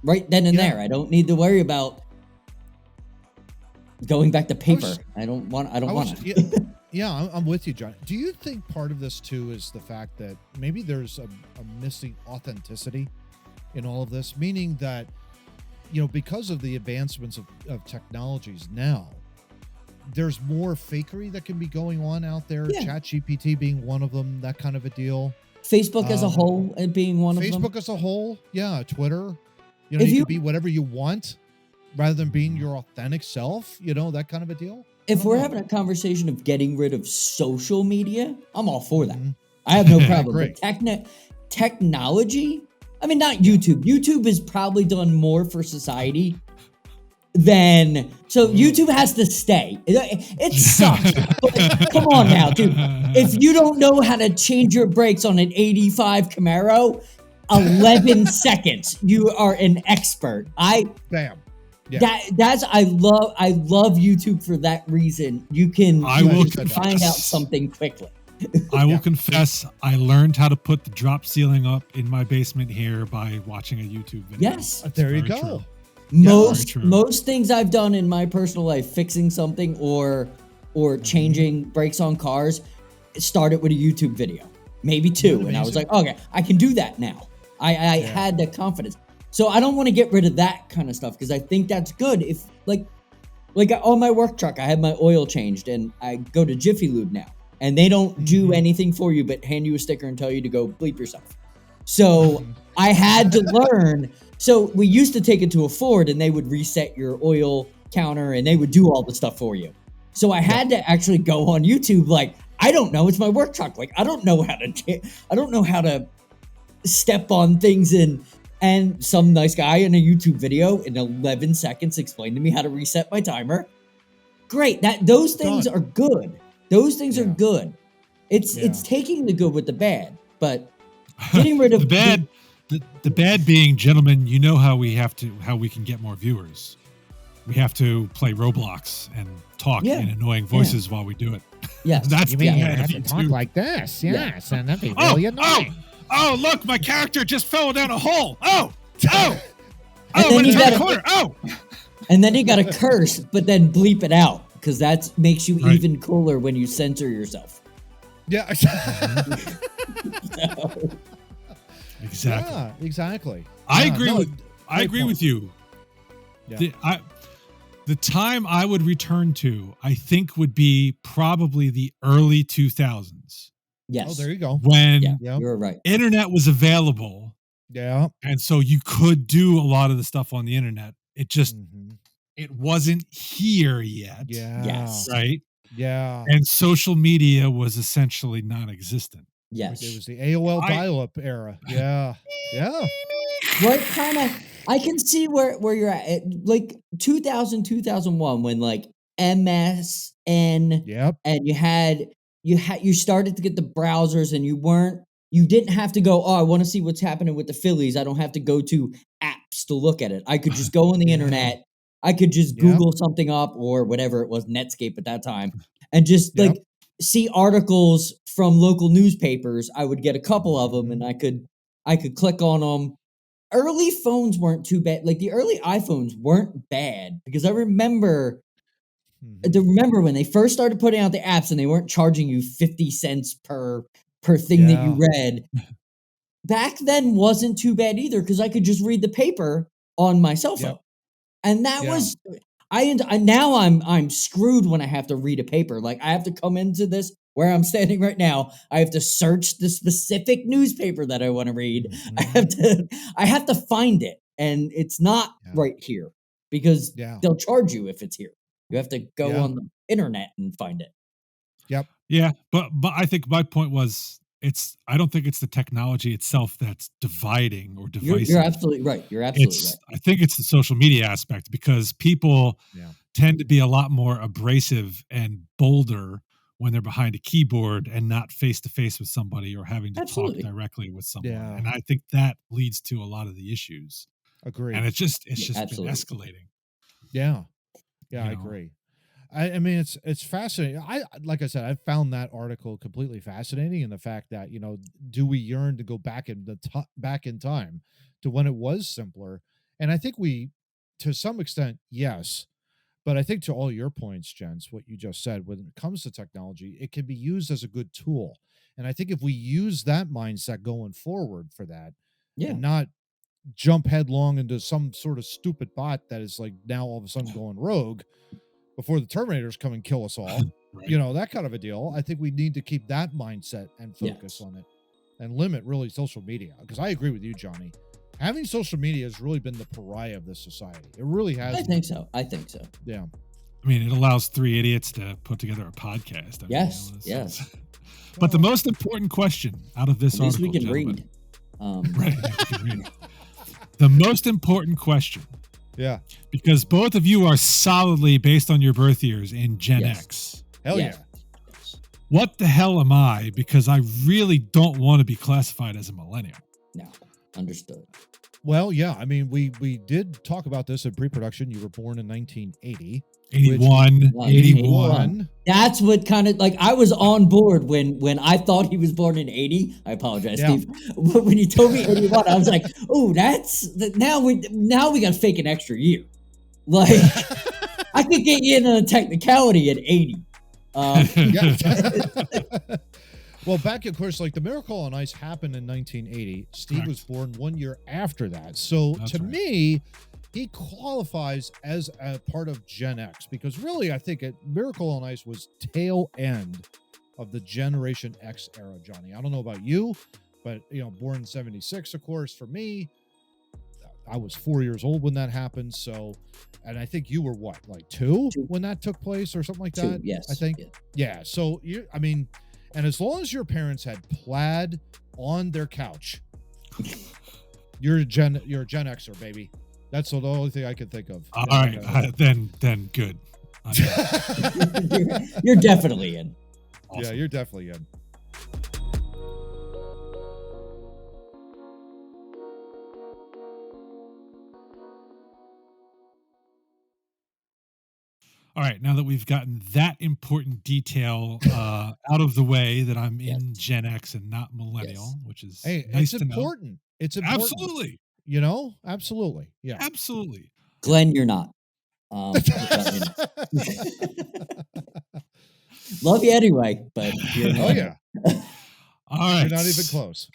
right then and there. I don't need to worry about going back to paper. I don't want to. Yeah, I'm with you, John. Do you think part of this too is the fact that maybe there's a missing authenticity in all of this, meaning that, because of the advancements of technologies now, there's more fakery that can be going on out there. Yeah. ChatGPT being one of them, that kind of a deal. Facebook as a whole being one of them. Facebook as a whole, yeah. Twitter, you can be whatever you want rather than being your authentic self, that kind of a deal. If we're having a conversation of getting rid of social media, I'm all for that. I have no problem. But technology, I mean, not YouTube. YouTube has probably done more for society than... So YouTube has to stay. It sucks. But come on now, dude. If you don't know how to change your brakes on an 85 Camaro, 11 seconds, you are an expert. Bam. Yeah. I love YouTube for that reason. You can find out something quickly. I will confess, I learned how to put the drop ceiling up in my basement here by watching a YouTube video. Yes. There you go. Most things I've done in my personal life, fixing something or changing brakes on cars, started with a YouTube video. Maybe two. And I was like, okay, I can do that now. I had the confidence. So I don't want to get rid of that kind of stuff, because I think that's good. If like on my work truck, I had my oil changed, and I go to Jiffy Lube now, and they don't do anything for you but hand you a sticker and tell you to go bleep yourself. So I had to learn. So we used to take it to a Ford, and they would reset your oil counter, and they would do all the stuff for you. So I had to actually go on YouTube. Like, I don't know. It's my work truck. Like, I don't know how to step on things and some nice guy in a YouTube video in 11 seconds explained to me how to reset my timer. Great. Those things are good. Those things are good. It's taking the good with the bad, but getting rid of the bad being, gentlemen, how we can get more viewers. We have to play Roblox and talk in annoying voices while we do it. Yes. That's you mean you have to talk like this. Yes, and that'd be really annoying. Oh, look, my character just fell down a hole. Oh, and then you got to curse, but then bleep it out, because that makes you even cooler when you censor yourself. Yeah. Exactly. Yeah, exactly. I agree with you. Yeah. The time I would return to, I think, would be probably the early 2000s. Yes. Oh, there you go. When you're right. Internet was available. Yeah. And so you could do a lot of the stuff on the internet. It just, it wasn't here yet. Yeah. Yes. Right? Yeah. And social media was essentially non-existent. Yes. It was the AOL dial-up era. Yeah. Yeah. What kind of... I can see where you're at. Like 2000, 2001, when like MSN. Yep. And you started to get the browsers, and you didn't have to go, I want to see what's happening with the Phillies. I don't have to go to apps to look at it. I could just go on the internet. I could just Google something up, or whatever it was, Netscape at that time, and just like see articles from local newspapers. I would get a couple of them, and I could click on them. Early phones weren't too bad. Like the early iPhones weren't bad, because I remember Remember when they first started putting out the apps and they weren't charging you 50 cents per thing that you read? Back then wasn't too bad either because I could just read the paper on my cell phone. And that was now I'm screwed when I have to read a paper. Like I have to come into this where I'm standing right now. I have to search the specific newspaper that I want to read. I have to find it, and it's not right here because they'll charge you if it's here. You have to go on the internet and find it. Yeah, but I think my point was I don't think it's the technology itself that's dividing or divisive. You're absolutely right. Right. I think it's the social media aspect because people tend to be a lot more abrasive and bolder when they're behind a keyboard and not face to face with somebody or having to talk directly with someone. And I think that leads to a lot of the issues. Agree. And it's just been escalating. Yeah, I agree. I mean, it's fascinating. Like I said, I found that article completely fascinating, in the fact that do we yearn to go back in time to when it was simpler? And I think we, to some extent, yes. But I think to all your points, gents, what you just said, when it comes to technology, it can be used as a good tool. And I think if we use that mindset going forward for that, and not jump headlong into some sort of stupid bot that is like now all of a sudden going rogue before the Terminators come and kill us all, that kind of a deal. I think we need to keep that mindset and focus on it and limit really social media. Because I agree with you, Johnny. Having social media has really been the pariah of this society. It really has. I think so. Yeah. I mean, it allows three idiots to put together a podcast. Yes. But the most important question out of this article, we can read. Right, we can read. The most important question. Yeah. Because both of you are solidly, based on your birth years, in Gen X. Hell yeah. What the hell am I? Because I really don't want to be classified as a millennial. No. Understood. Well, yeah. I mean, we did talk about this in pre-production. You were born in 1980. 81. That's what kind of like I was on board when I thought he was born in 80. I apologize, Steve. But when you told me 81, I was like, oh, now we got to fake an extra year. Like I could get you in a technicality at 80. Well, back, of course, like the Miracle on Ice happened in 1980. Steve was born 1 year after that. So to me, he qualifies as a part of Gen X, because really, I think Miracle on Ice was tail end of the Generation X era, Johnny. I don't know about you, but, born in 76, of course, for me, I was 4 years old when that happened. So, and I think you were what, like two when that took place or something like that? Yes. I think. Yeah. So and as long as your parents had plaid on their couch, you're a Gen Xer, baby. That's the only thing I can think of. All right, then good. You're definitely in. Awesome. Yeah, you're definitely in. All right, now that we've gotten that important detail out of the way, that I'm in Gen X and not millennial, which is nice to important. Know. It's important. Absolutely. Absolutely. Yeah. Absolutely. Glenn, you're not. Love you anyway, but you're not. Oh yeah. All right. You're not even close.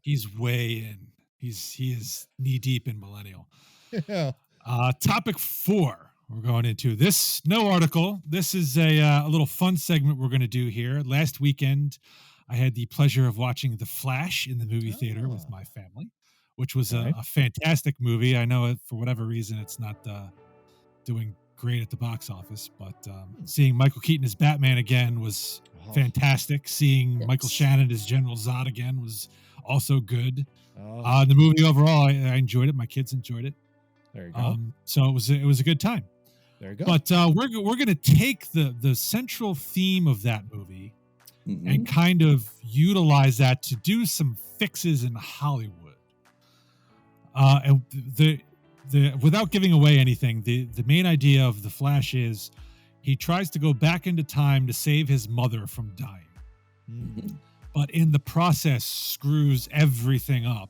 he's way in. He is knee deep in millennial. Yeah. Topic 4. We're going into this article. This is a little fun segment we're going to do here. Last weekend, I had the pleasure of watching The Flash in the movie theater with my family, which was a fantastic movie. I know for whatever reason it's not doing great at the box office, but seeing Michael Keaton as Batman again was fantastic. Seeing Michael Shannon as General Zod again was also good. The movie overall, I enjoyed it. My kids enjoyed it. There you go. So it was a good time. There you go. But we're going to take the central theme of that movie and kind of utilize that to do some fixes in Hollywood. And without giving away anything, the main idea of The Flash is he tries to go back into time to save his mother from dying, but in the process screws everything up.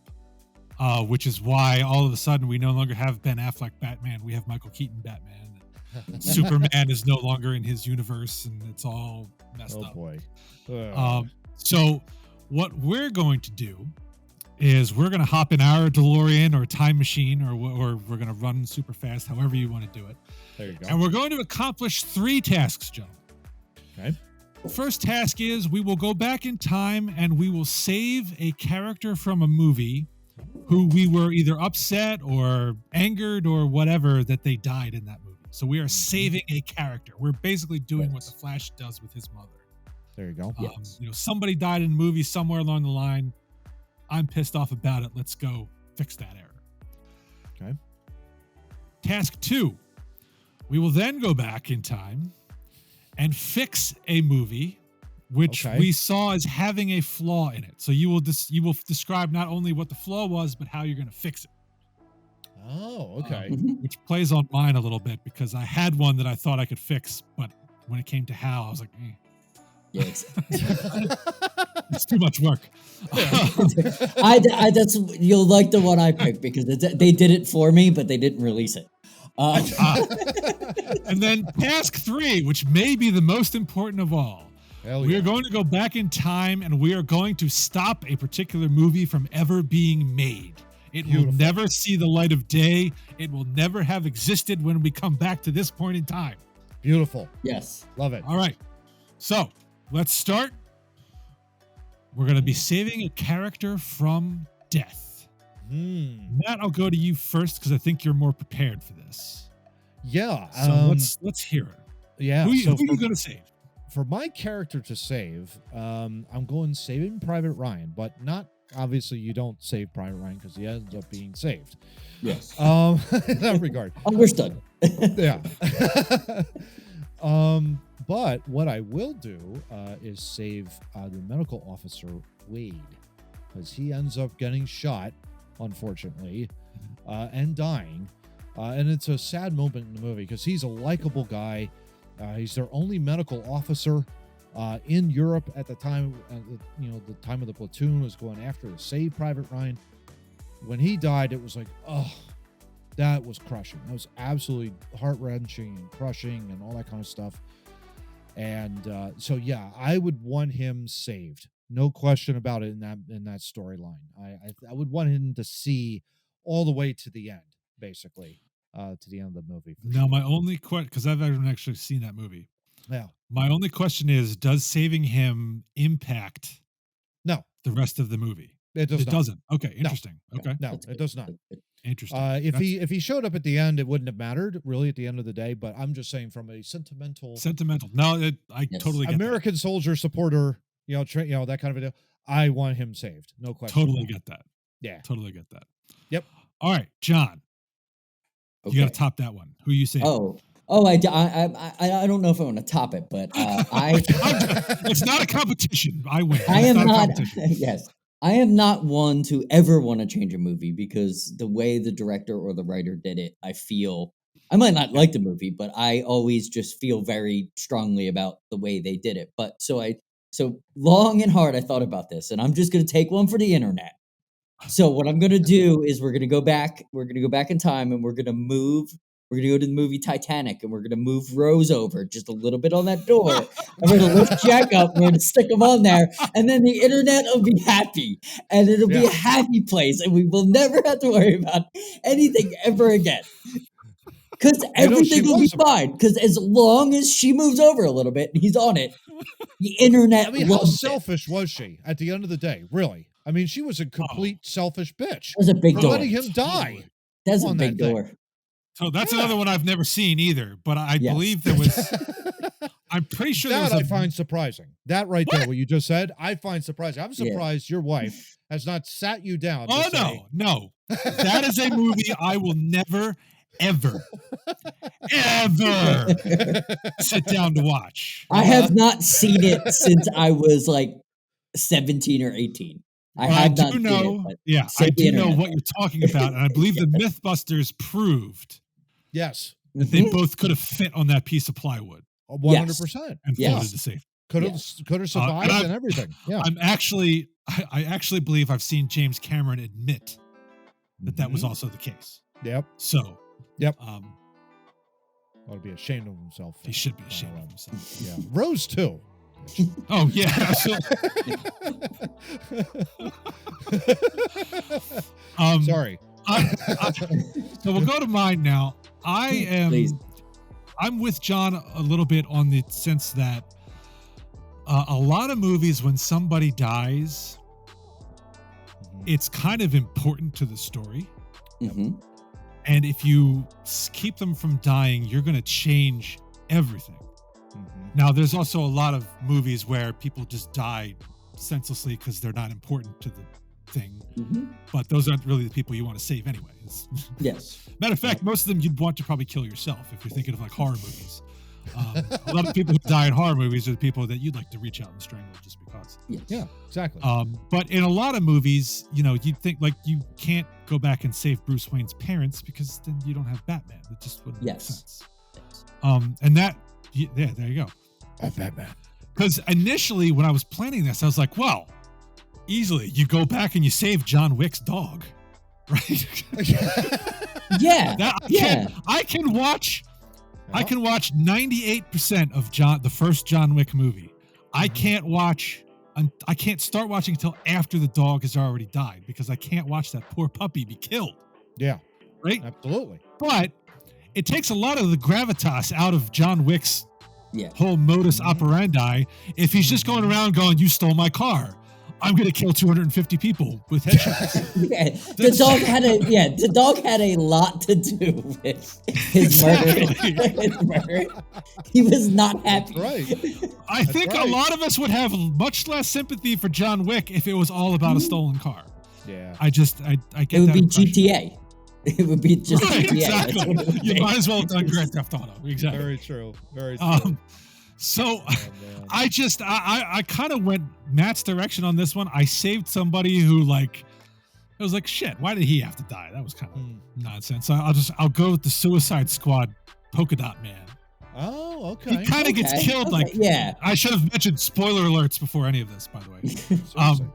Which is why all of a sudden we no longer have Ben Affleck Batman. We have Michael Keaton Batman. Superman is no longer in his universe, and it's all messed up. Oh boy. So what we're going to do is we're going to hop in our DeLorean or time machine, or we're going to run super fast, however you want to do it. There you go. And we're going to accomplish 3 tasks, gentlemen. Okay. First task is we will go back in time and we will save a character from a movie who we were either upset or angered or whatever that they died in that movie. So we are saving a character. We're basically doing what the Flash does with his mother. There you go. Somebody died in a movie somewhere along the line. I'm pissed off about it. Let's go fix that error. Okay. Task 2. We will then go back in time and fix a movie which we saw as having a flaw in it. So you will describe not only what the flaw was, but how you're going to fix it. Oh, okay. Which plays on mine a little bit because I had one that I thought I could fix, but when it came to how, I was like, Yes. it's too much work. That's you'll like the one I picked because they did it for me, but they didn't release it. And then task 3, which may be the most important of all. We are going to go back in time and we are going to stop a particular movie from ever being made. It will never see the light of day. It will never have existed when we come back to this point in time. Beautiful. Yes. Love it. All right. So let's start. We're going to be saving a character from death. Matt, I'll go to you first because I think you're more prepared for this. Yeah. So let's hear it. Yeah. Who are you going to save? For my character to save, I'm going Saving Private Ryan, but not obviously you don't save Private Ryan because he ends up being saved. Yes. In that regard. Understood. Yeah. But what I will do is save the medical officer Wade because he ends up getting shot, unfortunately, and dying. And it's a sad moment in the movie because he's a likable guy. He's their only medical officer in Europe at the time. The time of the platoon was going after to save Private Ryan. When he died, it was like, oh, that was crushing. That was absolutely heart-wrenching and crushing and all that kind of stuff. And so, yeah, I would want him saved. No question about it in that storyline. I would want him to see all the way to the end, basically, to the end of the movie. Now, my only question, because I've actually seen that movie. Yeah. My only question is, does saving him impact the rest of the movie? It doesn't. Okay, interesting. No. Okay. No, it does not. Interesting. If he showed up at the end, it wouldn't have mattered really at the end of the day. But I'm just saying, from a sentimental. No, I totally get American soldier supporter, that kind of a deal. I want him saved. No question. Totally get that. Yeah. Totally get that. Yep. All right, John. Okay. You got to top that one. Who you saying? I don't know if I want to top it, but it's not a competition. I win. I am not. Yes. I am not one to ever want to change a movie because the way the director or the writer did it, I might not like the movie, but I always just feel very strongly about the way they did it. But so long and hard I thought about this, and I'm just going to take one for the internet. So what I'm going to do is we're going to go back in time and we're going to go to the movie Titanic and we're going to move Rose over just a little bit on that door. And we're going to lift Jack up. We're going to stick him on there. And then the internet will be happy. And it'll be a happy place. And we will never have to worry about anything ever again. Because everything will be fine. Because as long as she moves over a little bit and he's on it, the internet how selfish was she at the end of the day? Really? I mean, she was a complete selfish bitch. That was a big door. Letting him die. That's a big door. So that's another one I've never seen either, but I believe there was. I'm pretty sure that I find surprising. That right there, what you just said, I find surprising. I'm surprised your wife has not sat you down. No, that is a movie I will never, ever sit down to watch. I have not seen it since I was like 17 or 18. I do know what you're talking about, and I believe the MythBusters proved yes that they both could have fit on that piece of plywood 100% and floated to safety. Could have survived and everything. Yeah, I actually believe I've seen James Cameron admit that was also the case. Yep. So Ought to be ashamed of himself. He should be ashamed of himself. Yeah. Rose too. Oh yeah, absolutely. Sorry. So we'll go to mine now. I'm with John a little bit on the sense that a lot of movies, when somebody dies, it's kind of important to the story. Mm-hmm. And if you keep them from dying, you're going to change everything. Now, there's also a lot of movies where people just die senselessly because they're not important to the thing. But those aren't really the people you want to save anyway. Yes. Matter of fact, most of them you'd want to probably kill yourself if you're thinking of like horror movies. A lot of people who die in horror movies are the people that you'd like to reach out and strangle just because. Yes. Yeah, exactly. But in a lot of movies, you'd think like you can't go back and save Bruce Wayne's parents because then you don't have Batman. It just wouldn't make sense. And that, yeah, there you go. Batman. Because initially when I was planning this, I was like, well, easily you go back and you save John Wick's dog, right? Yeah. I can watch 98% of the first John Wick movie. I can't start watching until after the dog has already died because I can't watch that poor puppy be killed. Yeah. Right? Absolutely. But it takes a lot of the gravitas out of John Wick's whole modus operandi if he's just going around going, you stole my car. I'm going to kill 250 people with headshots. The dog had a lot to do with his murder. He was not happy. That's right. I think a lot of us would have much less sympathy for John Wick if it was all about a stolen car. Yeah. I get that. It would be GTA. It would be just GTA. Exactly. You might as well have done Grand Theft Auto. Exactly. Very true. Very true. So I kind of went Matt's direction on this one. I saved somebody who it was like, shit, why did he have to die? That was kind of nonsense. So I'll go with the Suicide Squad Polka Dot Man. Oh, okay. He kind of gets killed. I should have mentioned spoiler alerts before any of this, by the way.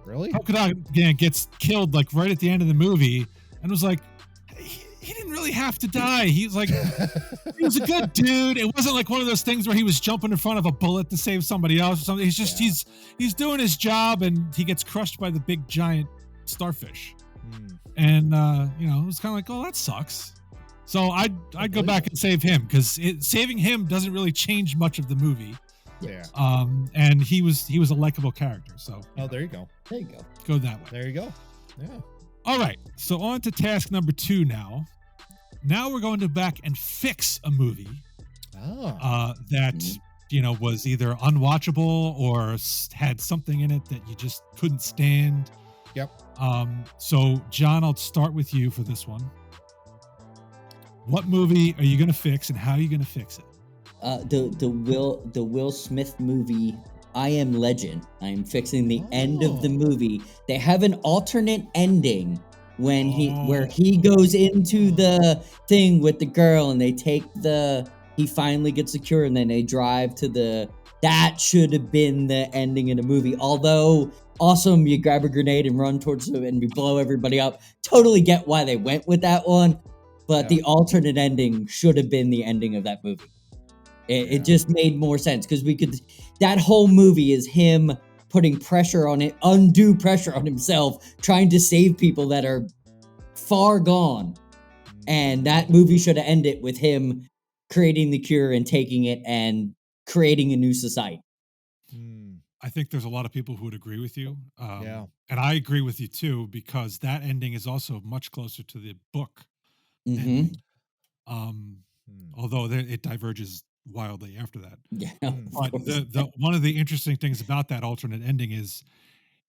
Really? Polka Dot Man gets killed right at the end of the movie, and was like, he didn't really have to die. He's like, he was a good dude. It wasn't like one of those things where he was jumping in front of a bullet to save somebody else or something. He's just he's doing his job, and he gets crushed by the big giant starfish. And it was kind of like, oh, that sucks. So I'd go back and save him because saving him doesn't really change much of the movie. Yeah. And he was a likable character. So there you go. There you go. Go that way. There you go. Yeah. All right. So on to task number 2 now. Now we're going to back and fix a movie that was either unwatchable or had something in it that you just couldn't stand. Yep. So John, I'll start with you for this one. What movie are you going to fix, and how are you going to fix it? The Will Smith movie, I Am Legend. I am fixing the end of the movie. They have an alternate ending when where he goes into the thing with the girl, and they he finally gets the cure, and then they drive to that should have been the ending of the movie. Although awesome, you grab a grenade and run towards them and you blow everybody up. Totally get why they went with that one, but the alternate ending should have been the ending of that movie. It just made more sense because that whole movie is him putting undue pressure on himself, trying to save people that are far gone. And that movie should have ended with him creating the cure and taking it and creating a new society. I think there's a lot of people who would agree with you. And I agree with you too, because that ending is also much closer to the book ending. Although it diverges wildly after that. Yeah. But the one of the interesting things about that alternate ending is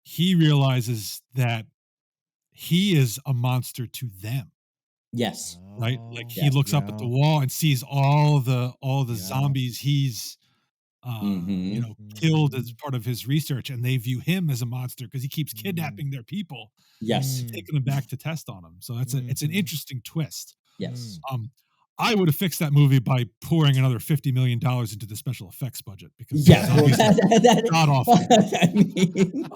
he realizes that he is a monster to them. Yes. Right? Like he looks up at the wall and sees all the zombies he's killed as part of his research, and they view him as a monster because he keeps kidnapping their people. Yes. And taking them back to test on them. So it's an interesting twist. Yes. I would have fixed that movie by pouring another $50 million into the special effects budget because not awful. I mean,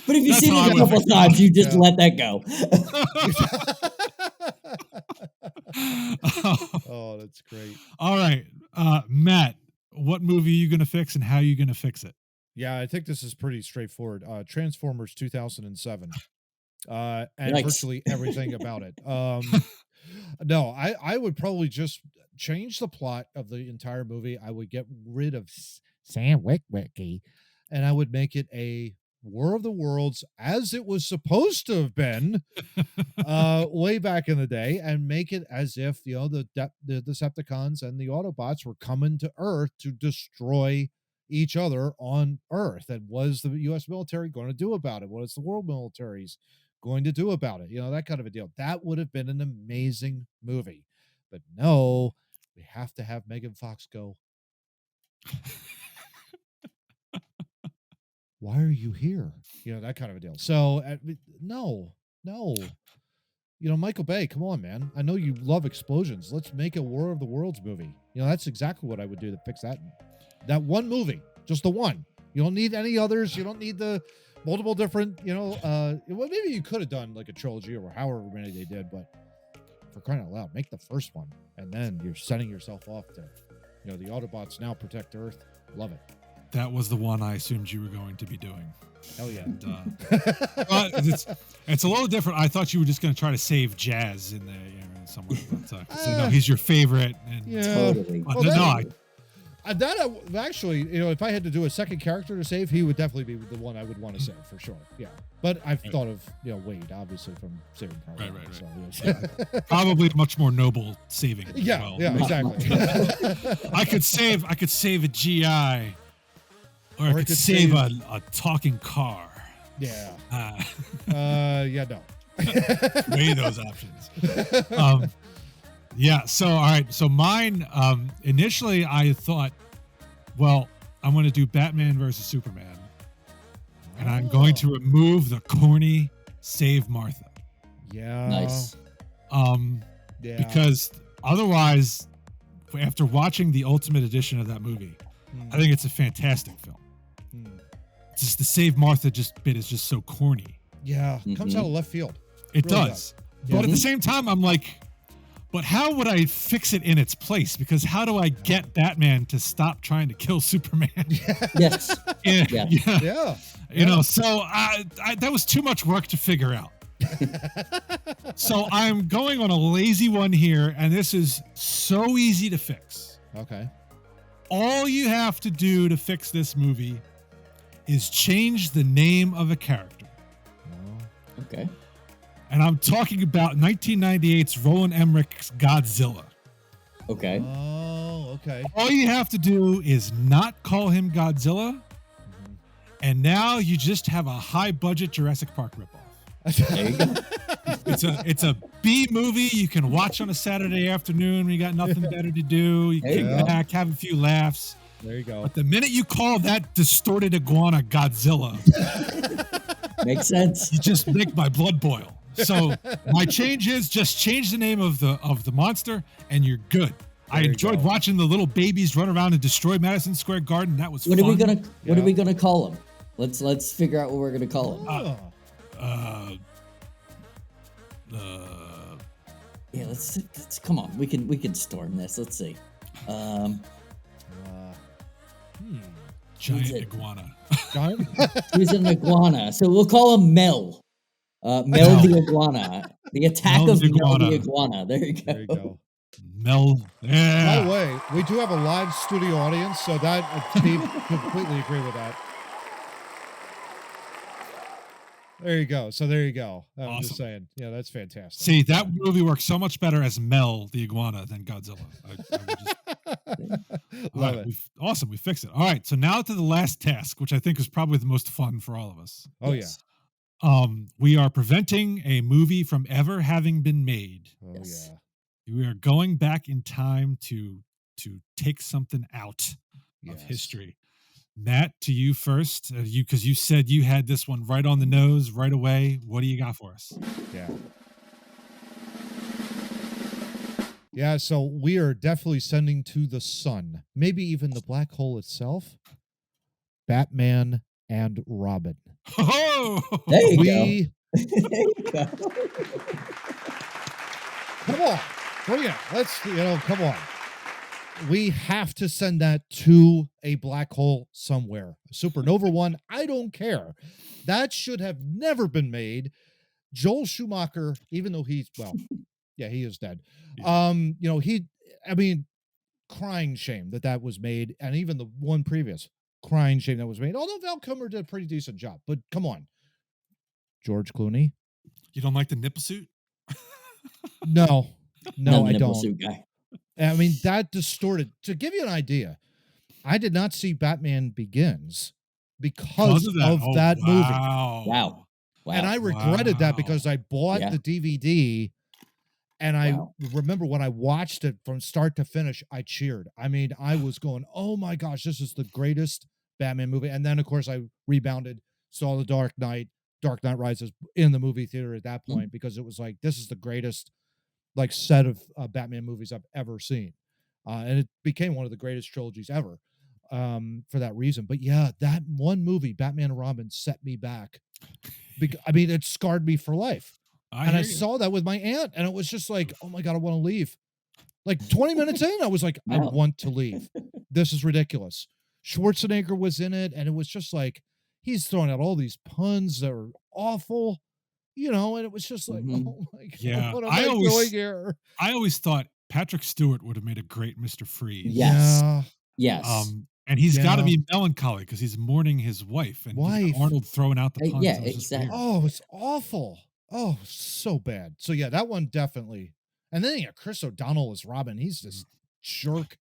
but if you've seen it a couple times, you just let that go. Oh, that's great. All right, Matt, what movie are you going to fix and how are you going to fix it? Yeah, I think this is pretty straightforward. Transformers 2007. And Yikes. virtually everything about it. No, I would probably just change the plot of the entire movie. I would get rid of Sam Witwicky, and I would make it a War of the Worlds as it was supposed to have been way back in the day, and make it as if the Decepticons and the Autobots were coming to Earth to destroy each other on Earth. And what is the U.S. military going to do about it? What is the world militaries going to do about it? That kind of a deal. That would have been an amazing movie. But no, we have to have Megan Fox go, why are you here? That kind of a deal. So no. Michael Bay, come on, man. I know you love explosions. Let's make a War of the Worlds movie. That's exactly what I would do to fix that one movie. Just the one. You don't need any others. You don't need the multiple different, well, maybe you could have done like a trilogy or however many they did, but for crying out loud, make the first one, and then you're setting yourself off to, the Autobots now protect Earth. Love it. That was the one I assumed you were going to be doing. Hell yeah. And, it's a little different. I thought you were just going to try to save Jazz in there somewhere. But, no, he's your favorite. And, Totally. Actually, if I had to do a second character to save, he would definitely be the one I would want to save for sure. Yeah, but I've thought of Wade, obviously, from Saving Private Ryan. Right. So, probably much more noble saving. Yeah, as well. Exactly. I could save a GI, or I could save a talking car. Yeah. No. Weigh those options. Yeah. So, all right. So mine, initially I thought, well, I'm going to do Batman versus Superman, and I'm going to remove the corny save Martha. Yeah. Nice. Because otherwise, after watching the Ultimate Edition of that movie, I think it's a fantastic film. It's just the save Martha bit is just so corny. Yeah. Comes out of left field. It really does. But at the same time, I'm like, but how would I fix it in its place? Because how do I get Batman to stop trying to kill Superman? Yes. Yeah. So that was too much work to figure out. So I'm going on a lazy one here, and this is so easy to fix. Okay. All you have to do to fix this movie is change the name of a character. Okay. And I'm talking about 1998's Roland Emmerich's Godzilla. Okay. Oh, okay. All you have to do is not call him Godzilla, and now you just have a high-budget Jurassic Park ripoff. There you go. It's a B movie you can watch on a Saturday afternoon when you got nothing better to do. You kick back, have a few laughs. There you go. But the minute you call that distorted iguana Godzilla, makes sense. You just make my blood boil. So my change is just change the name of the monster, and you're good. I enjoyed watching the little babies run around and destroy Madison Square Garden. That was fun. What are we gonna call him? Let's figure out what we're gonna call him. Yeah, let's come on. We can storm this. Let's see. Giant iguana. He's an iguana, so we'll call him Mel. Mel the iguana. The attack of Mel the iguana. There you go. Mel. Yeah. By the way, we do have a live studio audience, so that Steve completely agree with that. There you go. So there you go. I'm Awesome. just saying. Yeah, that's fantastic. See, that movie works so much better as Mel the iguana than Godzilla. Love it. Awesome. We fixed it. All right. So now to the last task, which I think is probably the most fun for all of us. Oh, yes. yeah. We are preventing a movie from ever having been made. Oh, Yes. yeah. We are going back in time to take something out of Yes. history. Matt, to you first, because you said you had this one right on the nose right away. What do you got for us? Yeah. Yeah, so we are definitely sending to the sun, maybe even the black hole itself, Batman and Robin. Oh! There you go. Come on. Well, yeah, let's, come on. We have to send that to a black hole somewhere. A supernova one, I don't care. That should have never been made. Joel Schumacher, even though he is dead. Yeah. Crying shame that was made, and even the one previous, crying shame that was made. Although Val Kilmer did a pretty decent job, but come on, George Clooney. You don't like the nipple suit? No, I nipple don't. Suit guy. I mean, that distorted. To give you an idea, I did not see Batman Begins because of that movie. Wow. And I regretted that because I bought the DVD. And I remember when I watched it from start to finish, I cheered. I mean, I was going, oh my gosh, this is the greatest Batman movie. And then, of course, I rebounded, saw The Dark Knight Rises in the movie theater at that point, because it was like, this is the greatest set of Batman movies I've ever seen. And it became one of the greatest trilogies ever for that reason. But yeah, that one movie, Batman and Robin, set me back. It scarred me for life. I saw that with my aunt, and it was just like, oh my God, I want to leave. Like 20 minutes in, I was like, I want to leave. This is ridiculous. Schwarzenegger was in it, and it was just like, he's throwing out all these puns that are awful, and it was just like, oh my God, what am I doing here? I always thought Patrick Stewart would have made a great Mr. Freeze. Yes. Yeah. Yes. And he's got to be melancholy because he's mourning his wife, and Arnold throwing out the puns. Yeah, exactly. Oh, it's awful. Oh, so bad. So yeah, that one definitely. And then Chris O'Donnell as Robin. He's this jerk,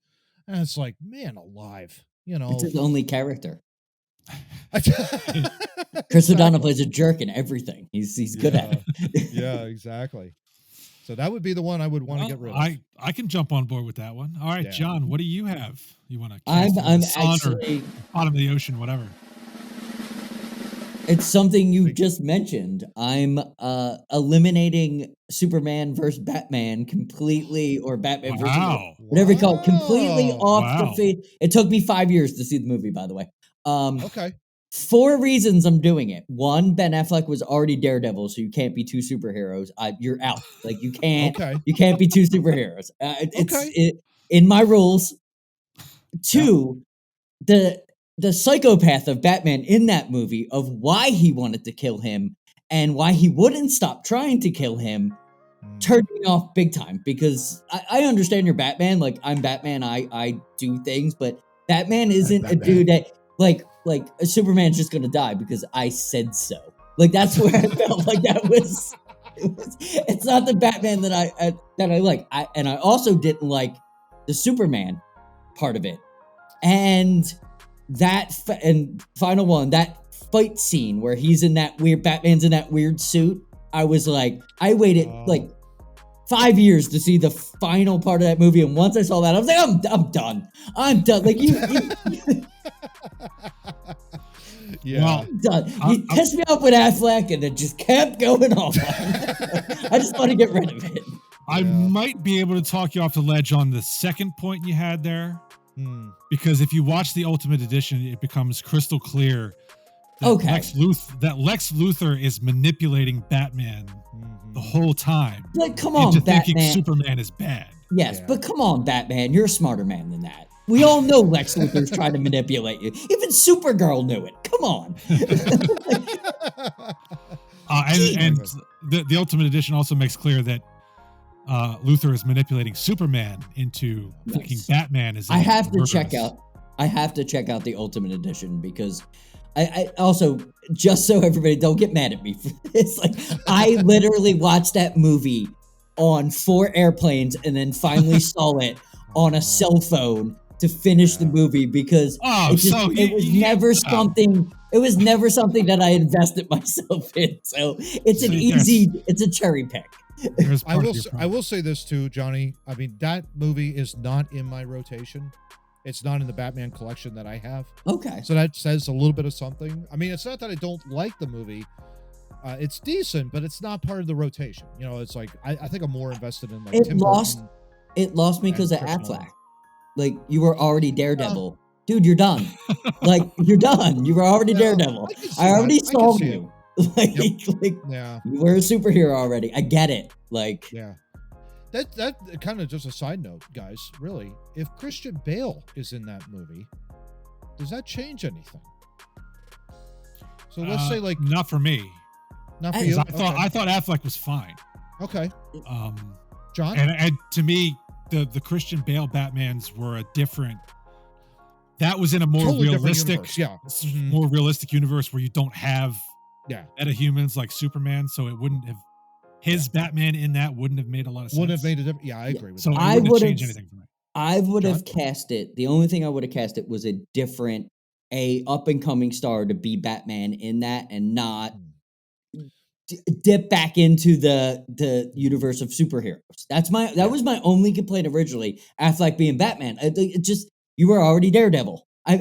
and it's like, man alive. It's his only character. Chris O'Donnell plays a jerk in everything. He's good at it. Yeah, exactly. So that would be the one I would want to get rid of. I can jump on board with that one. All right, John, what do you have? You want to? I'm actually bottom of the ocean, whatever. It's something you just mentioned. I'm eliminating Superman versus Batman completely, or Batman versus whatever you call it, completely off the face. It took me 5 years to see the movie, by the way. Okay. 4 reasons I'm doing it. One, Ben Affleck was already Daredevil, so you can't be two superheroes. You're out. Like you can't. You can't be two superheroes. It's in my rules. 2, the psychopath of Batman in that movie, of why he wanted to kill him and why he wouldn't stop trying to kill him, turned me off big time, because I understand you're Batman. Like, I'm Batman. I do things, but Batman isn't a dude that like a Superman's just gonna die because I said so. Like, that's where I felt like that was. It's not the Batman that I like. And I also didn't like the Superman part of it, and final one, that fight scene where Batman's in that weird suit. I was like, I waited like 5 years to see the final part of that movie, and once I saw that, I was like, I'm done. I'm done. Like you I'm done. You pissed me off with Affleck, and it just kept going on. I just want to get rid of it. I might be able to talk you off the ledge on the second point you had there. Because if you watch the Ultimate Edition, it becomes crystal clear that Lex Luthor is manipulating Batman the whole time. Like, come on, Batman. Thinking Superman is bad. Yes, but come on, Batman. You're a smarter man than that. We all know Lex Luthor's trying to manipulate you. Even Supergirl knew it. Come on. And the Ultimate Edition also makes clear that Luthor is manipulating Superman into thinking Batman is. I have to check out the Ultimate Edition, because I also, just so everybody don't get mad at me for this, like, I literally watched that movie on 4 airplanes and then finally saw it on a cell phone to finish the movie, because it was never something that I invested myself in. So it's a cherry pick. I will say this too, Johnny. I mean, that movie is not in my rotation. It's not in the Batman collection that I have. Okay. So that says a little bit of something. I mean, it's not that I don't like the movie. It's decent, but it's not part of the rotation. It's like, I think I'm more invested in like Tim Burton. It lost me because of Affleck. Like, you were already Daredevil. Dude, you're done. Like, you're done. You were already Daredevil. I already saw you. You were a superhero already. I get it. Like, That kind of just a side note, guys. Really, if Christian Bale is in that movie, does that change anything? So let's say like not for me. Not for you. I thought Affleck was fine. Okay. John, and to me, the Christian Bale Batmans were a different. That was in a more totally realistic, more realistic universe where you don't have metahumans like Superman, so it wouldn't have his Batman in that wouldn't have made a lot of sense. Wouldn't have made a difference. Yeah, I agree with so that. I wouldn't change anything for me. I would have cast it. The only thing I would have cast it was a up and coming star to be Batman in that, and not dip back into the universe of superheroes. That was my only complaint originally. Affleck being Batman, it just you were already Daredevil. I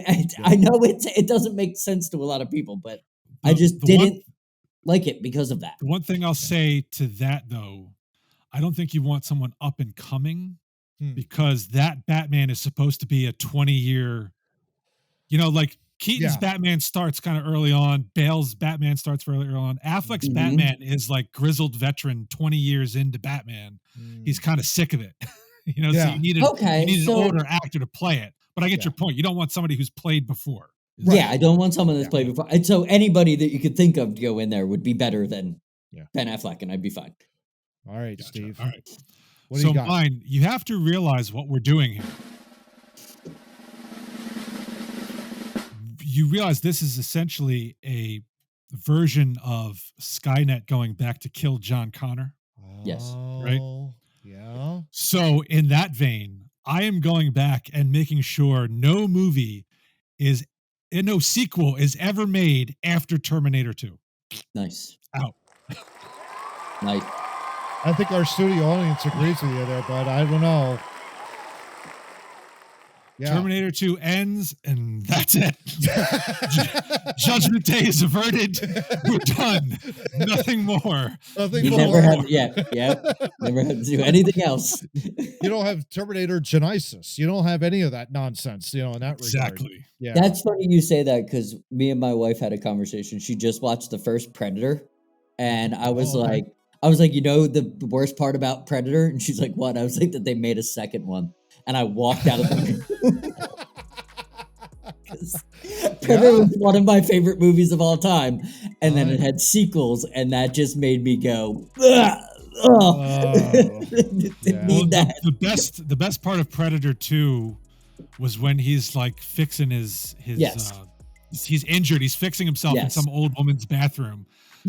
know it doesn't make sense to a lot of people, but I just didn't like it because of that. The one thing I'll say to that though, I don't think you want someone up and coming because that Batman is supposed to be a 20-year, like Keaton's Batman starts kind of early on. Bale's Batman starts early on. Affleck's Batman is like grizzled veteran, 20 years into Batman. He's kind of sick of it. So you need an older actor to play it. But I get your point. You don't want somebody who's played before. Right. Yeah, I don't want someone that's played before. And so anybody that you could think of to go in there would be better than Ben Affleck, and I'd be fine. All right, gotcha. Steve. All right. What do you got? Mine, you have to realize what we're doing here. You realize this is essentially a version of Skynet going back to kill John Connor. Yes. Right? Yeah. So in that vein, I am going back and making sure no sequel is ever made after Terminator 2. Nice. Out. Nice. I think our studio audience agrees with you there, bud. I don't know. Yeah. Terminator 2 ends, and that's it. Judgment Day is averted. We're done. Nothing more. Nothing more. Never had to do anything else. You don't have Terminator Genesis. You don't have any of that nonsense, in that regard. Yeah. That's funny you say that because me and my wife had a conversation. She just watched the first Predator, and I was like, the worst part about Predator? And she's like, what? I was like, that they made a second one. And I walked out of the room. Predator was one of my favorite movies of all time. And then it had sequels, and that just made me go, The best part of Predator 2 was when he's like fixing his he's injured. He's fixing himself in some old woman's bathroom.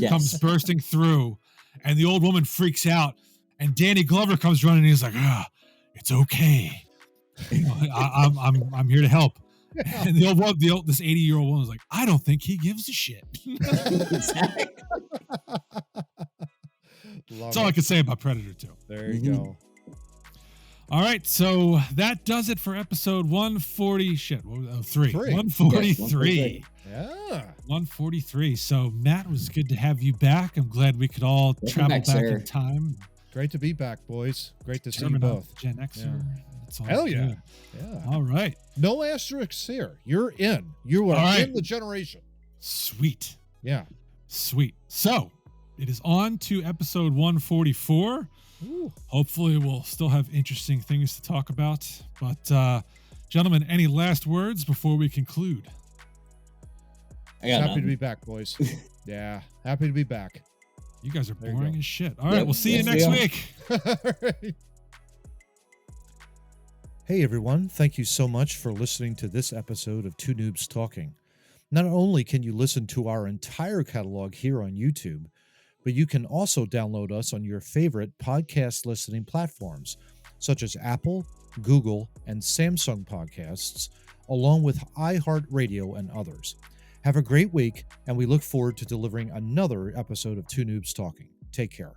Comes bursting through, and the old woman freaks out. And Danny Glover comes running, and he's like, it's okay. I'm here to help. And this 80-year-old woman was like, I don't think he gives a shit. That's all I can say about Predator 2. There you go. All right, so that does it for episode 140. 143. Yeah. 143. So Matt, it was good to have you back. I'm glad we could all travel back in time. Great to be back, boys. Great to see you both. Gen Xer. Hell yeah. Good. Yeah. All right. No asterisks here. You're in. You are in the generation. Sweet. Yeah. Sweet. So it is on to episode 144. Ooh. Hopefully we'll still have interesting things to talk about. But gentlemen, any last words before we conclude? Happy to be back, boys. Yeah. Happy to be back. You guys are boring as shit. All right. We'll see you next week. Hey, everyone. Thank you so much for listening to this episode of Two Noobs Talking. Not only can you listen to our entire catalog here on YouTube, but you can also download us on your favorite podcast listening platforms, such as Apple, Google, and Samsung Podcasts, along with iHeartRadio and others. Have a great week, and we look forward to delivering another episode of Two Noobs Talking. Take care.